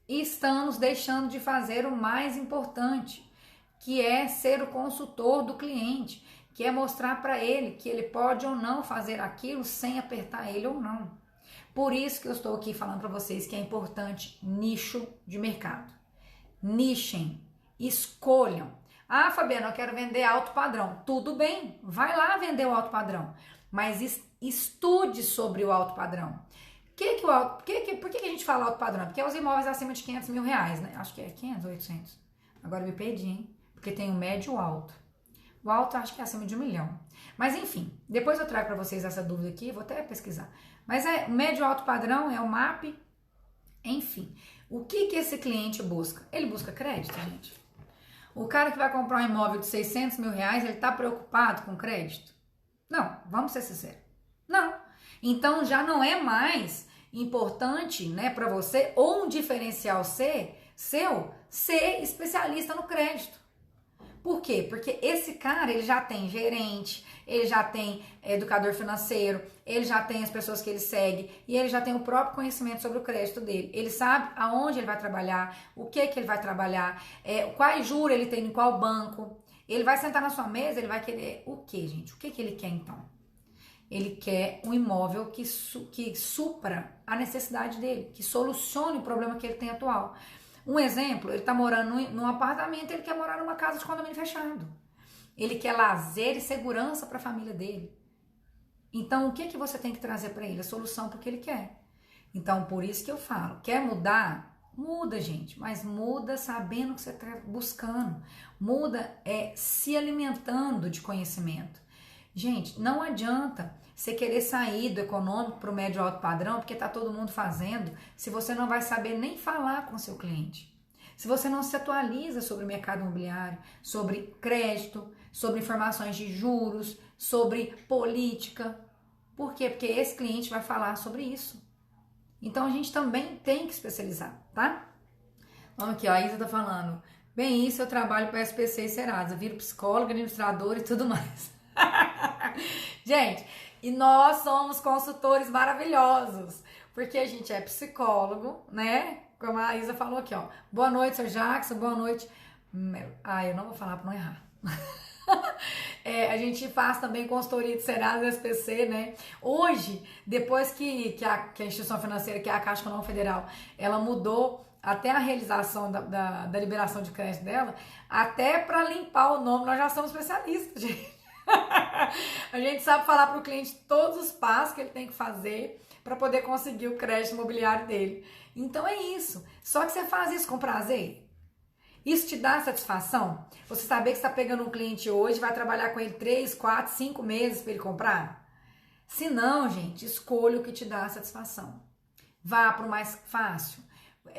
E estamos deixando de fazer o mais importante, que é ser o consultor do cliente, que é mostrar para ele que ele pode ou não fazer aquilo sem apertar ele ou não. Por isso que eu estou aqui falando para vocês que é importante nicho de mercado. Nichem, escolham. Ah, Fabiana, eu quero vender alto padrão. Tudo bem, vai lá vender o alto padrão, mas estude sobre o alto padrão. Por que a gente fala alto padrão? Porque é os imóveis acima de 500 mil reais, né? Acho que é 500 ou 800. Agora eu me perdi, hein? Porque tem o médio e o alto. O alto acho que é acima de 1 milhão. Mas enfim, depois eu trago para vocês essa dúvida aqui, vou até pesquisar. Mas o médio e alto padrão é o MAP. Enfim, o que esse cliente busca? Ele busca crédito, gente. O cara que vai comprar um imóvel de 600 mil reais, ele tá preocupado com crédito? Não, vamos ser sinceros. Não. Então já não é mais importante, né, para você, ou um diferencial seu, ser especialista no crédito. Por quê? Porque esse cara, ele já tem gerente, ele já tem educador financeiro, ele já tem as pessoas que ele segue e ele já tem o próprio conhecimento sobre o crédito dele. Ele sabe aonde ele vai trabalhar, o que ele vai trabalhar, quais juros ele tem em qual banco. Ele vai sentar na sua mesa, ele vai querer o quê, gente? O que ele quer então? Ele quer um imóvel que supra a necessidade dele, que solucione o problema que ele tem atual. Um exemplo, ele está morando num apartamento, ele quer morar numa casa de condomínio fechado. Ele quer lazer e segurança para a família dele. Então, o que você tem que trazer para ele? A solução para o que ele quer. Então, por isso que eu falo, quer mudar? Muda, gente, mas muda sabendo o que você está buscando. Muda se alimentando de conhecimento. Gente, não adianta você querer sair do econômico para o médio alto padrão, porque está todo mundo fazendo, se você não vai saber nem falar com o seu cliente. Se você não se atualiza sobre o mercado imobiliário, sobre crédito, sobre informações de juros, sobre política. Por quê? Porque esse cliente vai falar sobre isso. Então a gente também tem que especializar, tá? Vamos aqui, ó, a Isa tá falando. Bem, isso eu trabalho para SPC e Serasa, viro psicóloga, administradora e tudo mais. Gente, e nós somos consultores maravilhosos, porque a gente é psicólogo, né? Como a Isa falou aqui, ó. Boa noite, seu Jackson, boa noite. Eu não vou falar para não errar. A gente faz também consultoria de Serasa e SPC, né? Hoje, depois que a instituição financeira, que é a Caixa Econômica Federal, ela mudou até a realização da liberação de crédito dela, até para limpar o nome, nós já somos especialistas, gente. A gente sabe falar para o cliente todos os passos que ele tem que fazer para poder conseguir o crédito imobiliário dele. Então é isso. Só que você faz isso com prazer. Isso te dá satisfação? Você saber que você está pegando um cliente hoje, vai trabalhar com ele 3, 4, 5 meses para ele comprar? Se não, gente, escolha o que te dá satisfação. Vá para o mais fácil.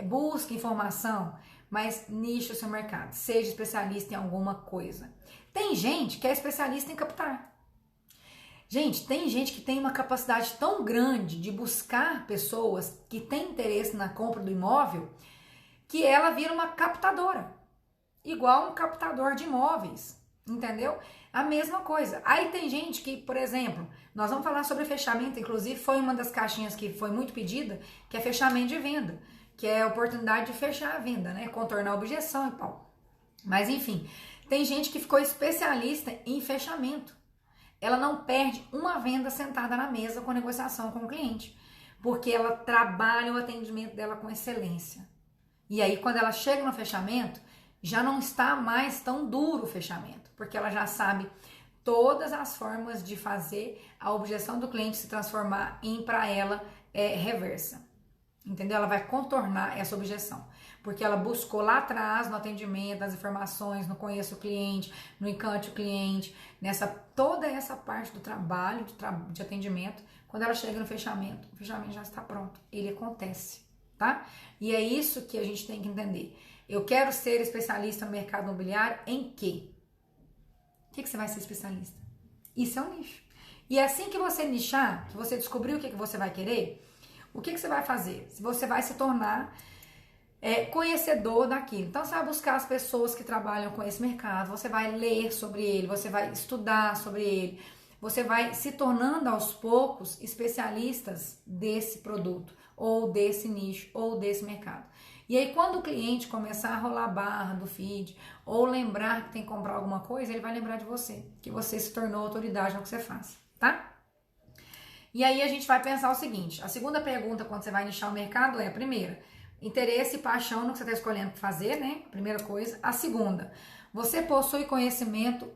Busque informação, mas niche o seu mercado. Seja especialista em alguma coisa. Tem gente que é especialista em captar. Gente, tem gente que tem uma capacidade tão grande de buscar pessoas que têm interesse na compra do imóvel que ela vira uma captadora. Igual um captador de imóveis, entendeu? A mesma coisa. Aí tem gente que, por exemplo, nós vamos falar sobre fechamento, inclusive foi uma das caixinhas que foi muito pedida, que é fechamento de venda, que é a oportunidade de fechar a venda, né? Contornar a objeção e tal. Mas enfim, tem gente que ficou especialista em fechamento. Ela não perde uma venda sentada na mesa com negociação com o cliente, porque ela trabalha o atendimento dela com excelência. E aí, quando ela chega no fechamento, já não está mais tão duro o fechamento, porque ela já sabe todas as formas de fazer a objeção do cliente se transformar em, para ela, reversa. Entendeu? Ela vai contornar essa objeção, porque ela buscou lá atrás no atendimento, nas informações, no conheço o cliente, no encante o cliente, toda essa parte do trabalho de atendimento. Quando ela chega no fechamento, o fechamento já está pronto, ele acontece, tá? E é isso que a gente tem que entender. Eu quero ser especialista no mercado imobiliário em quê? O que você vai ser especialista? Isso é um nicho. E assim que você nichar, que você descobrir o que você vai querer, o que você vai fazer? Você vai se tornar conhecedor daquilo. Então, você vai buscar as pessoas que trabalham com esse mercado, você vai ler sobre ele, você vai estudar sobre ele, você vai se tornando aos poucos especialistas desse produto, ou desse nicho, ou desse mercado. E aí, quando o cliente começar a rolar a barra do feed, ou lembrar que tem que comprar alguma coisa, ele vai lembrar de você, que você se tornou autoridade no que você faz, tá? E aí a gente vai pensar o seguinte, a segunda pergunta quando você vai nichar o mercado é, a primeira, interesse e paixão no que você está escolhendo fazer, né? Primeira coisa. A segunda, você possui conhecimento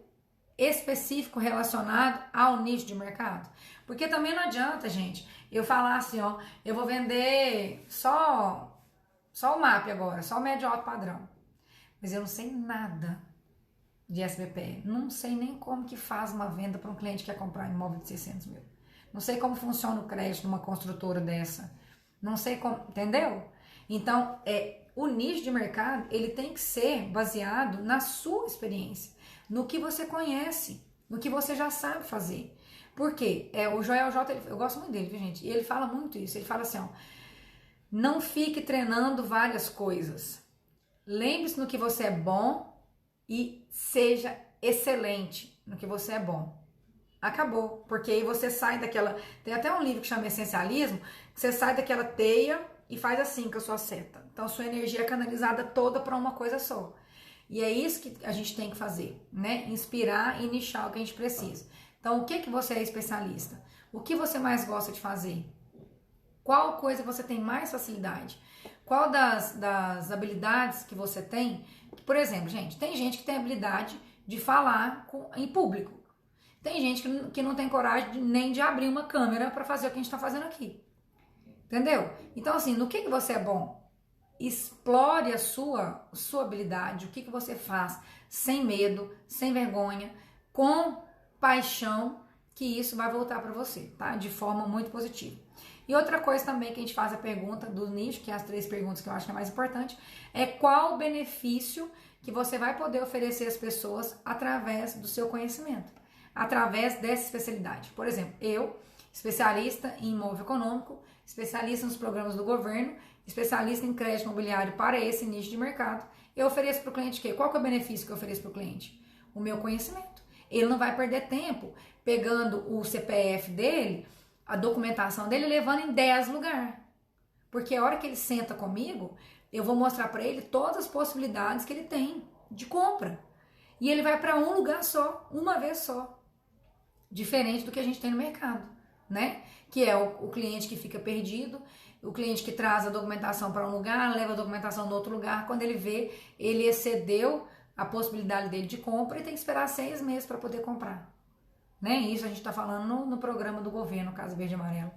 específico relacionado ao nicho de mercado? Porque também não adianta, gente, eu falar assim, ó, eu vou vender só o MAP agora, só o médio alto padrão. Mas eu não sei nada de SBPE, não sei nem como que faz uma venda para um cliente que quer comprar um imóvel de 600 mil. Não sei como funciona o crédito numa construtora dessa. Não sei como, entendeu? Então, o nicho de mercado, ele tem que ser baseado na sua experiência, no que você conhece, no que você já sabe fazer. Por quê? O Joel J, eu gosto muito dele, viu, gente? E ele fala muito isso. Ele fala assim, ó, não fique treinando várias coisas. Lembre-se no que você é bom e seja excelente no que você é bom. Acabou, porque aí você sai daquela... Tem até um livro que chama Essencialismo, que você sai daquela teia e faz assim com a sua seta. Então, sua energia é canalizada toda para uma coisa só. E é isso que a gente tem que fazer, né? Inspirar e nichar o que a gente precisa. Então, o que você é especialista? O que você mais gosta de fazer? Qual coisa você tem mais facilidade? Qual das habilidades que você tem? Por exemplo, gente, tem gente que tem habilidade de falar em público. Tem gente que não tem coragem nem de abrir uma câmera para fazer o que a gente está fazendo aqui. Entendeu? Então, assim, no que você é bom? Explore a sua habilidade, o que você faz sem medo, sem vergonha, com paixão, que isso vai voltar para você, tá? De forma muito positiva. E outra coisa também que a gente faz a pergunta do nicho, que é as 3 perguntas que eu acho que é mais importante, é qual o benefício que você vai poder oferecer às pessoas através do seu conhecimento, através dessa especialidade. Por exemplo, eu, especialista em imóvel econômico, especialista nos programas do governo, especialista em crédito imobiliário para esse nicho de mercado, eu ofereço para o cliente o quê? Qual que é o benefício que eu ofereço para o cliente? O meu conhecimento. Ele não vai perder tempo pegando o CPF dele, a documentação dele, levando em 10 lugares. Porque a hora que ele senta comigo, eu vou mostrar para ele todas as possibilidades que ele tem de compra. E ele vai para um lugar só, uma vez só. Diferente do que a gente tem no mercado, né? Que é o cliente que fica perdido, o cliente que traz a documentação para um lugar, leva a documentação no outro lugar, quando ele vê, ele excedeu a possibilidade dele de compra e tem que esperar 6 meses para poder comprar. Né? Isso a gente está falando no programa do governo, Casa Verde e Amarelo.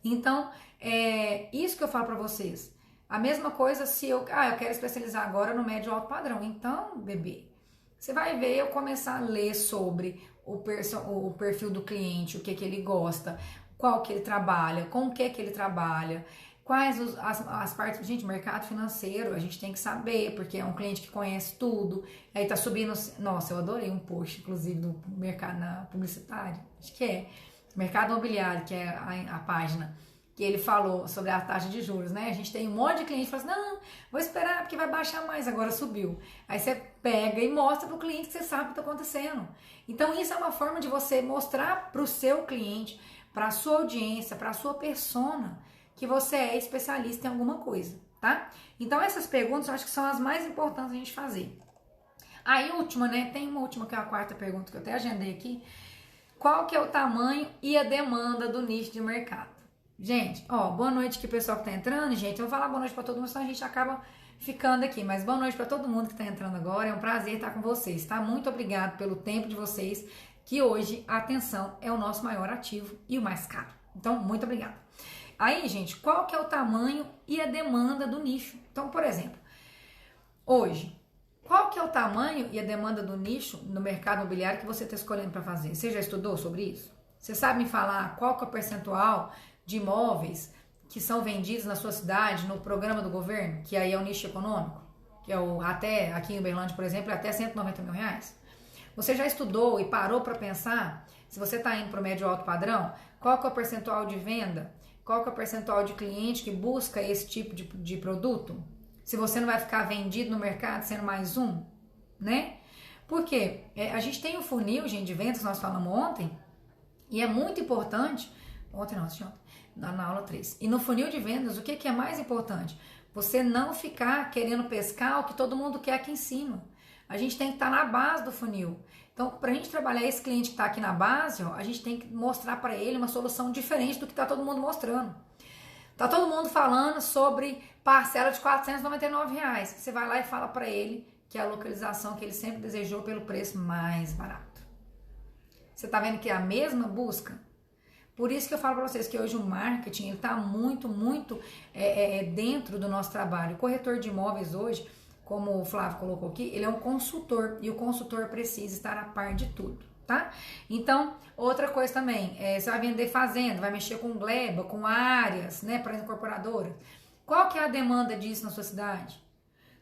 Então, é isso que eu falo para vocês. A mesma coisa se eu quero especializar agora no médio alto padrão. Então, bebê, você vai ver eu começar a ler sobre o perfil do cliente, o que ele gosta, qual que ele trabalha, com o que ele trabalha, quais as partes. Gente, mercado financeiro a gente tem que saber, porque é um cliente que conhece tudo. Aí tá subindo. Nossa, eu adorei um post, inclusive, do mercado publicitário, acho que é Mercado Imobiliário, que é a página, que ele falou sobre a taxa de juros, né? A gente tem um monte de cliente que fala assim, não, vou esperar porque vai baixar mais, agora subiu. Aí você pega e mostra para o cliente que você sabe o que está acontecendo. Então isso é uma forma de você mostrar para o seu cliente, para a sua audiência, para a sua persona, que você é especialista em alguma coisa, tá? Então essas perguntas eu acho que são as mais importantes a gente fazer. Aí última, né? Tem uma última que é a 4ª pergunta que eu até agendei aqui. Qual que é o tamanho e a demanda do nicho de mercado? Gente, boa noite que o pessoal que tá entrando, gente. Eu vou falar boa noite para todo mundo, senão a gente acaba ficando aqui. Mas boa noite para todo mundo que tá entrando agora. É um prazer estar com vocês, tá? Muito obrigado pelo tempo de vocês, que hoje a atenção é o nosso maior ativo e o mais caro. Então, muito obrigada. Aí, gente, qual que é o tamanho e a demanda do nicho? Então, por exemplo, hoje, qual que é o tamanho e a demanda do nicho no mercado imobiliário que você está escolhendo para fazer? Você já estudou sobre isso? Você sabe me falar qual que é o percentual de imóveis que são vendidos na sua cidade no programa do governo, que aí é o nicho econômico, que é até aqui em Uberlândia, por exemplo, é até 190 mil reais? Você já estudou e parou para pensar, se você está indo para o médio alto padrão, qual que é o percentual de venda, qual que é o percentual de cliente que busca esse tipo de produto? Se você não vai ficar vendido no mercado sendo mais um, né? Porque a gente tem um funil, gente, de vendas, nós falamos ontem, e é muito importante, na aula 3. E no funil de vendas, o que é mais importante? Você não ficar querendo pescar o que todo mundo quer aqui em cima. A gente tem que estar na base do funil. Então, para a gente trabalhar esse cliente que está aqui na base, a gente tem que mostrar para ele uma solução diferente do que está todo mundo mostrando. Tá todo mundo falando sobre parcela de R$499. Você vai lá e fala para ele que é a localização que ele sempre desejou pelo preço mais barato. Você tá vendo que é a mesma busca? Por isso que eu falo para vocês que hoje o marketing está muito dentro do nosso trabalho. O corretor de imóveis hoje, como o Flávio colocou aqui, ele é um consultor e o consultor precisa estar a par de tudo, tá? Então, outra coisa também, você vai vender fazenda, vai mexer com gleba, com áreas, né, para as incorporadoras. Qual que é a demanda disso na sua cidade?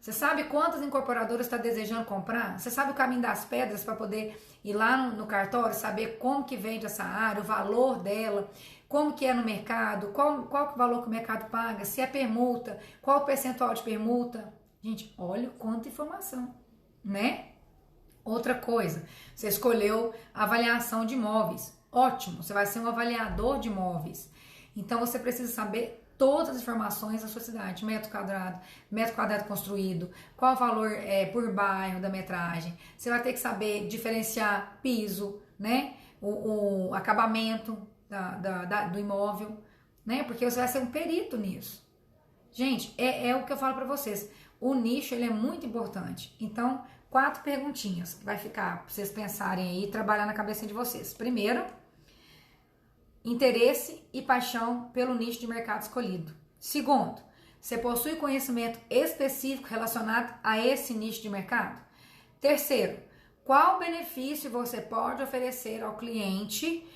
Você sabe quantas incorporadoras está desejando comprar? Você sabe o caminho das pedras para poder ir lá no cartório, saber como que vende essa área, o valor dela, como que é no mercado, qual que é o valor que o mercado paga, se é permuta, qual o percentual de permuta. Gente, olha quanta informação, né? Outra coisa, você escolheu avaliação de imóveis. Ótimo, você vai ser um avaliador de imóveis. Então você precisa saber todas as informações da sua cidade, metro quadrado construído, qual o valor por bairro da metragem. Você vai ter que saber diferenciar piso, né? O acabamento do imóvel, né? Porque você vai ser um perito nisso. Gente, é o que eu falo para vocês. O nicho, ele é muito importante. Então, 4 perguntinhas que vai ficar para vocês pensarem aí e trabalhar na cabeça de vocês. Primeiro, interesse e paixão pelo nicho de mercado escolhido. Segundo, você possui conhecimento específico relacionado a esse nicho de mercado? Terceiro, qual benefício você pode oferecer ao cliente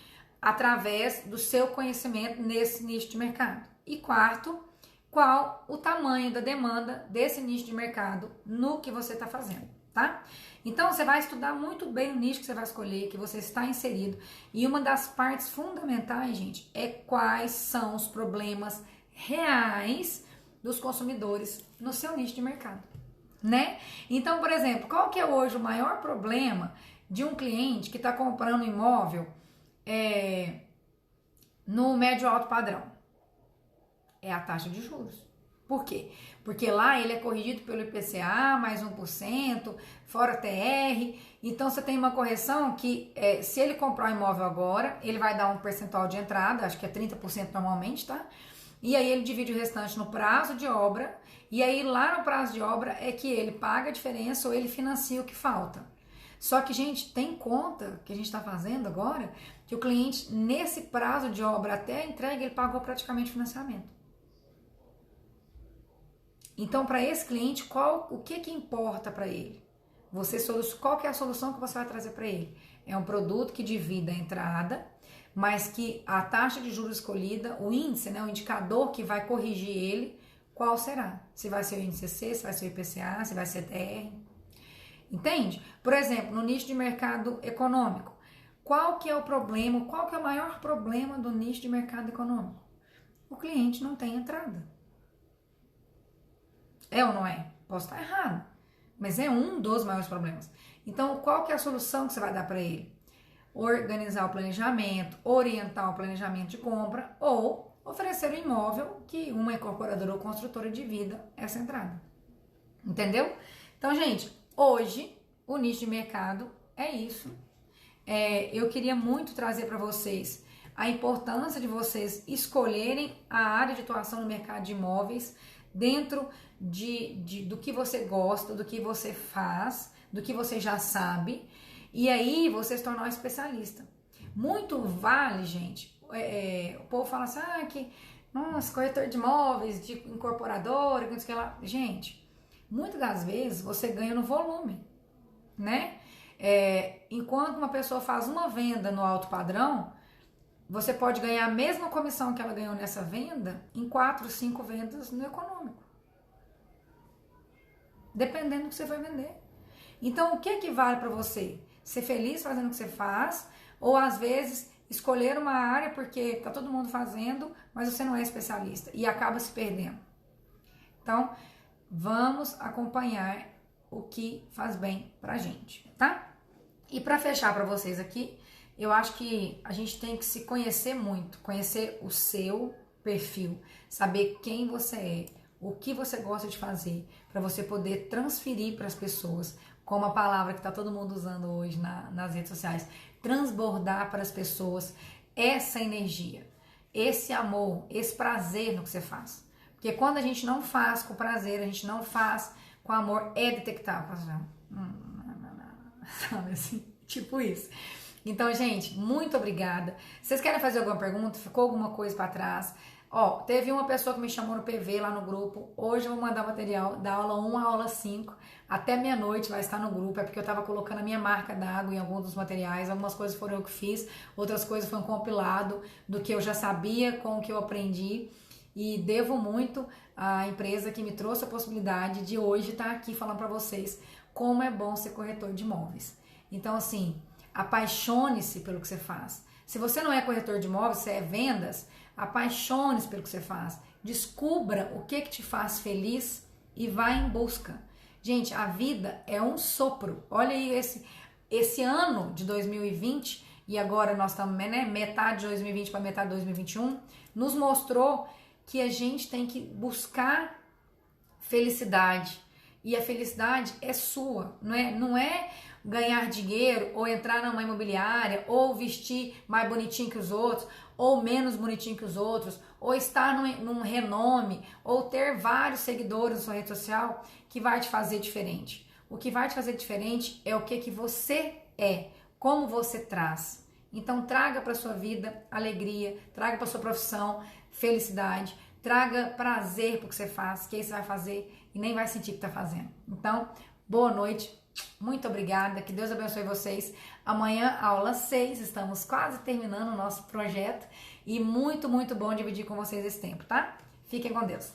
através do seu conhecimento nesse nicho de mercado? E quarto, qual o tamanho da demanda desse nicho de mercado no que você está fazendo, tá? Então, você vai estudar muito bem o nicho que você vai escolher, que você está inserido. E uma das partes fundamentais, gente, é quais são os problemas reais dos consumidores no seu nicho de mercado, né? Então, por exemplo, qual que é hoje o maior problema de um cliente que está comprando imóvel no médio alto padrão? É a taxa de juros. Por quê? Porque lá ele é corrigido pelo IPCA, mais 1%, fora TR. Então você tem uma correção que, se ele comprar o imóvel agora, ele vai dar um percentual de entrada, acho que é 30% normalmente, tá? E aí ele divide o restante no prazo de obra. E aí lá no prazo de obra é que ele paga a diferença ou ele financia o que falta. Só que, gente, tem conta que a gente está fazendo agora que o cliente, nesse prazo de obra até a entrega, ele pagou praticamente o financiamento. Então, para esse cliente, o que importa para ele? Qual que é a solução que você vai trazer para ele? É um produto que divida a entrada, mas que a taxa de juros escolhida, o índice, né, o indicador que vai corrigir ele, qual será? Se vai ser o índice C, se vai ser o IPCA, se vai ser TR. Entende? Por exemplo, no nicho de mercado econômico, qual que é o problema, qual que é o maior problema do nicho de mercado econômico? O cliente não tem entrada. É ou não é? Posso estar errado, mas é um dos maiores problemas. Então, qual que é a solução que você vai dar para ele? Organizar o planejamento, orientar o planejamento de compra ou oferecer um imóvel que uma incorporadora ou construtora divida essa entrada. Entendeu? Então, gente, hoje o nicho de mercado é isso. Eu queria muito trazer para vocês a importância de vocês escolherem a área de atuação no mercado de imóveis dentro do que você gosta, do que você faz, do que você já sabe, e aí você se tornar um especialista. Muito vale, gente, o povo fala assim, nossa, corretor de imóveis, de incorporadora, que não sei o que lá. Gente, muitas das vezes você ganha no volume, né? Enquanto uma pessoa faz uma venda no alto padrão, você pode ganhar a mesma comissão que ela ganhou nessa venda em 4, 5 vendas no econômico. Dependendo do que você vai vender. Então, o que vale para você? Ser feliz fazendo o que você faz, ou às vezes escolher uma área porque tá todo mundo fazendo, mas você não é especialista e acaba se perdendo. Então, vamos acompanhar o que faz bem pra gente, tá? E para fechar para vocês aqui, eu acho que a gente tem que se conhecer muito, conhecer o seu perfil, saber quem você é, o que você gosta de fazer, para você poder transferir para as pessoas, como a palavra que está todo mundo usando hoje nas redes sociais, transbordar para as pessoas essa energia, esse amor, esse prazer no que você faz. Porque quando a gente não faz com prazer, a gente não faz com amor, é detectável. Sabe assim? Tipo isso. Então, gente, muito obrigada. Vocês querem fazer alguma pergunta? Ficou alguma coisa para trás? Teve uma pessoa que me chamou no PV lá no grupo. Hoje eu vou mandar material da aula 1 à aula 5. Até meia-noite vai estar no grupo. É porque eu tava colocando a minha marca d'água em alguns dos materiais. Algumas coisas foram eu que fiz, outras coisas foi um compilado do que eu já sabia com o que eu aprendi. E devo muito à empresa que me trouxe a possibilidade de hoje estar aqui falando para vocês como é bom ser corretor de imóveis. Então, assim, apaixone-se pelo que você faz. Se você não é corretor de imóveis, você é vendas, apaixone-se pelo que você faz. Descubra o que te faz feliz e vá em busca. Gente, a vida é um sopro. Olha aí esse ano de 2020, e agora nós estamos, né, metade de 2020 para metade de 2021, nos mostrou que a gente tem que buscar felicidade. E a felicidade é sua, não é ganhar dinheiro, ou entrar numa imobiliária, ou vestir mais bonitinho que os outros, ou menos bonitinho que os outros, ou estar num renome, ou ter vários seguidores na sua rede social, que vai te fazer diferente. O que vai te fazer diferente é o que você é, como você traz. Então traga para sua vida alegria, traga para sua profissão felicidade, traga prazer pro que você faz, que aí você vai fazer e nem vai sentir que tá fazendo. Então, boa noite, muito obrigada, que Deus abençoe vocês. Amanhã, aula 6, estamos quase terminando o nosso projeto e muito, muito bom dividir com vocês esse tempo, tá? Fiquem com Deus.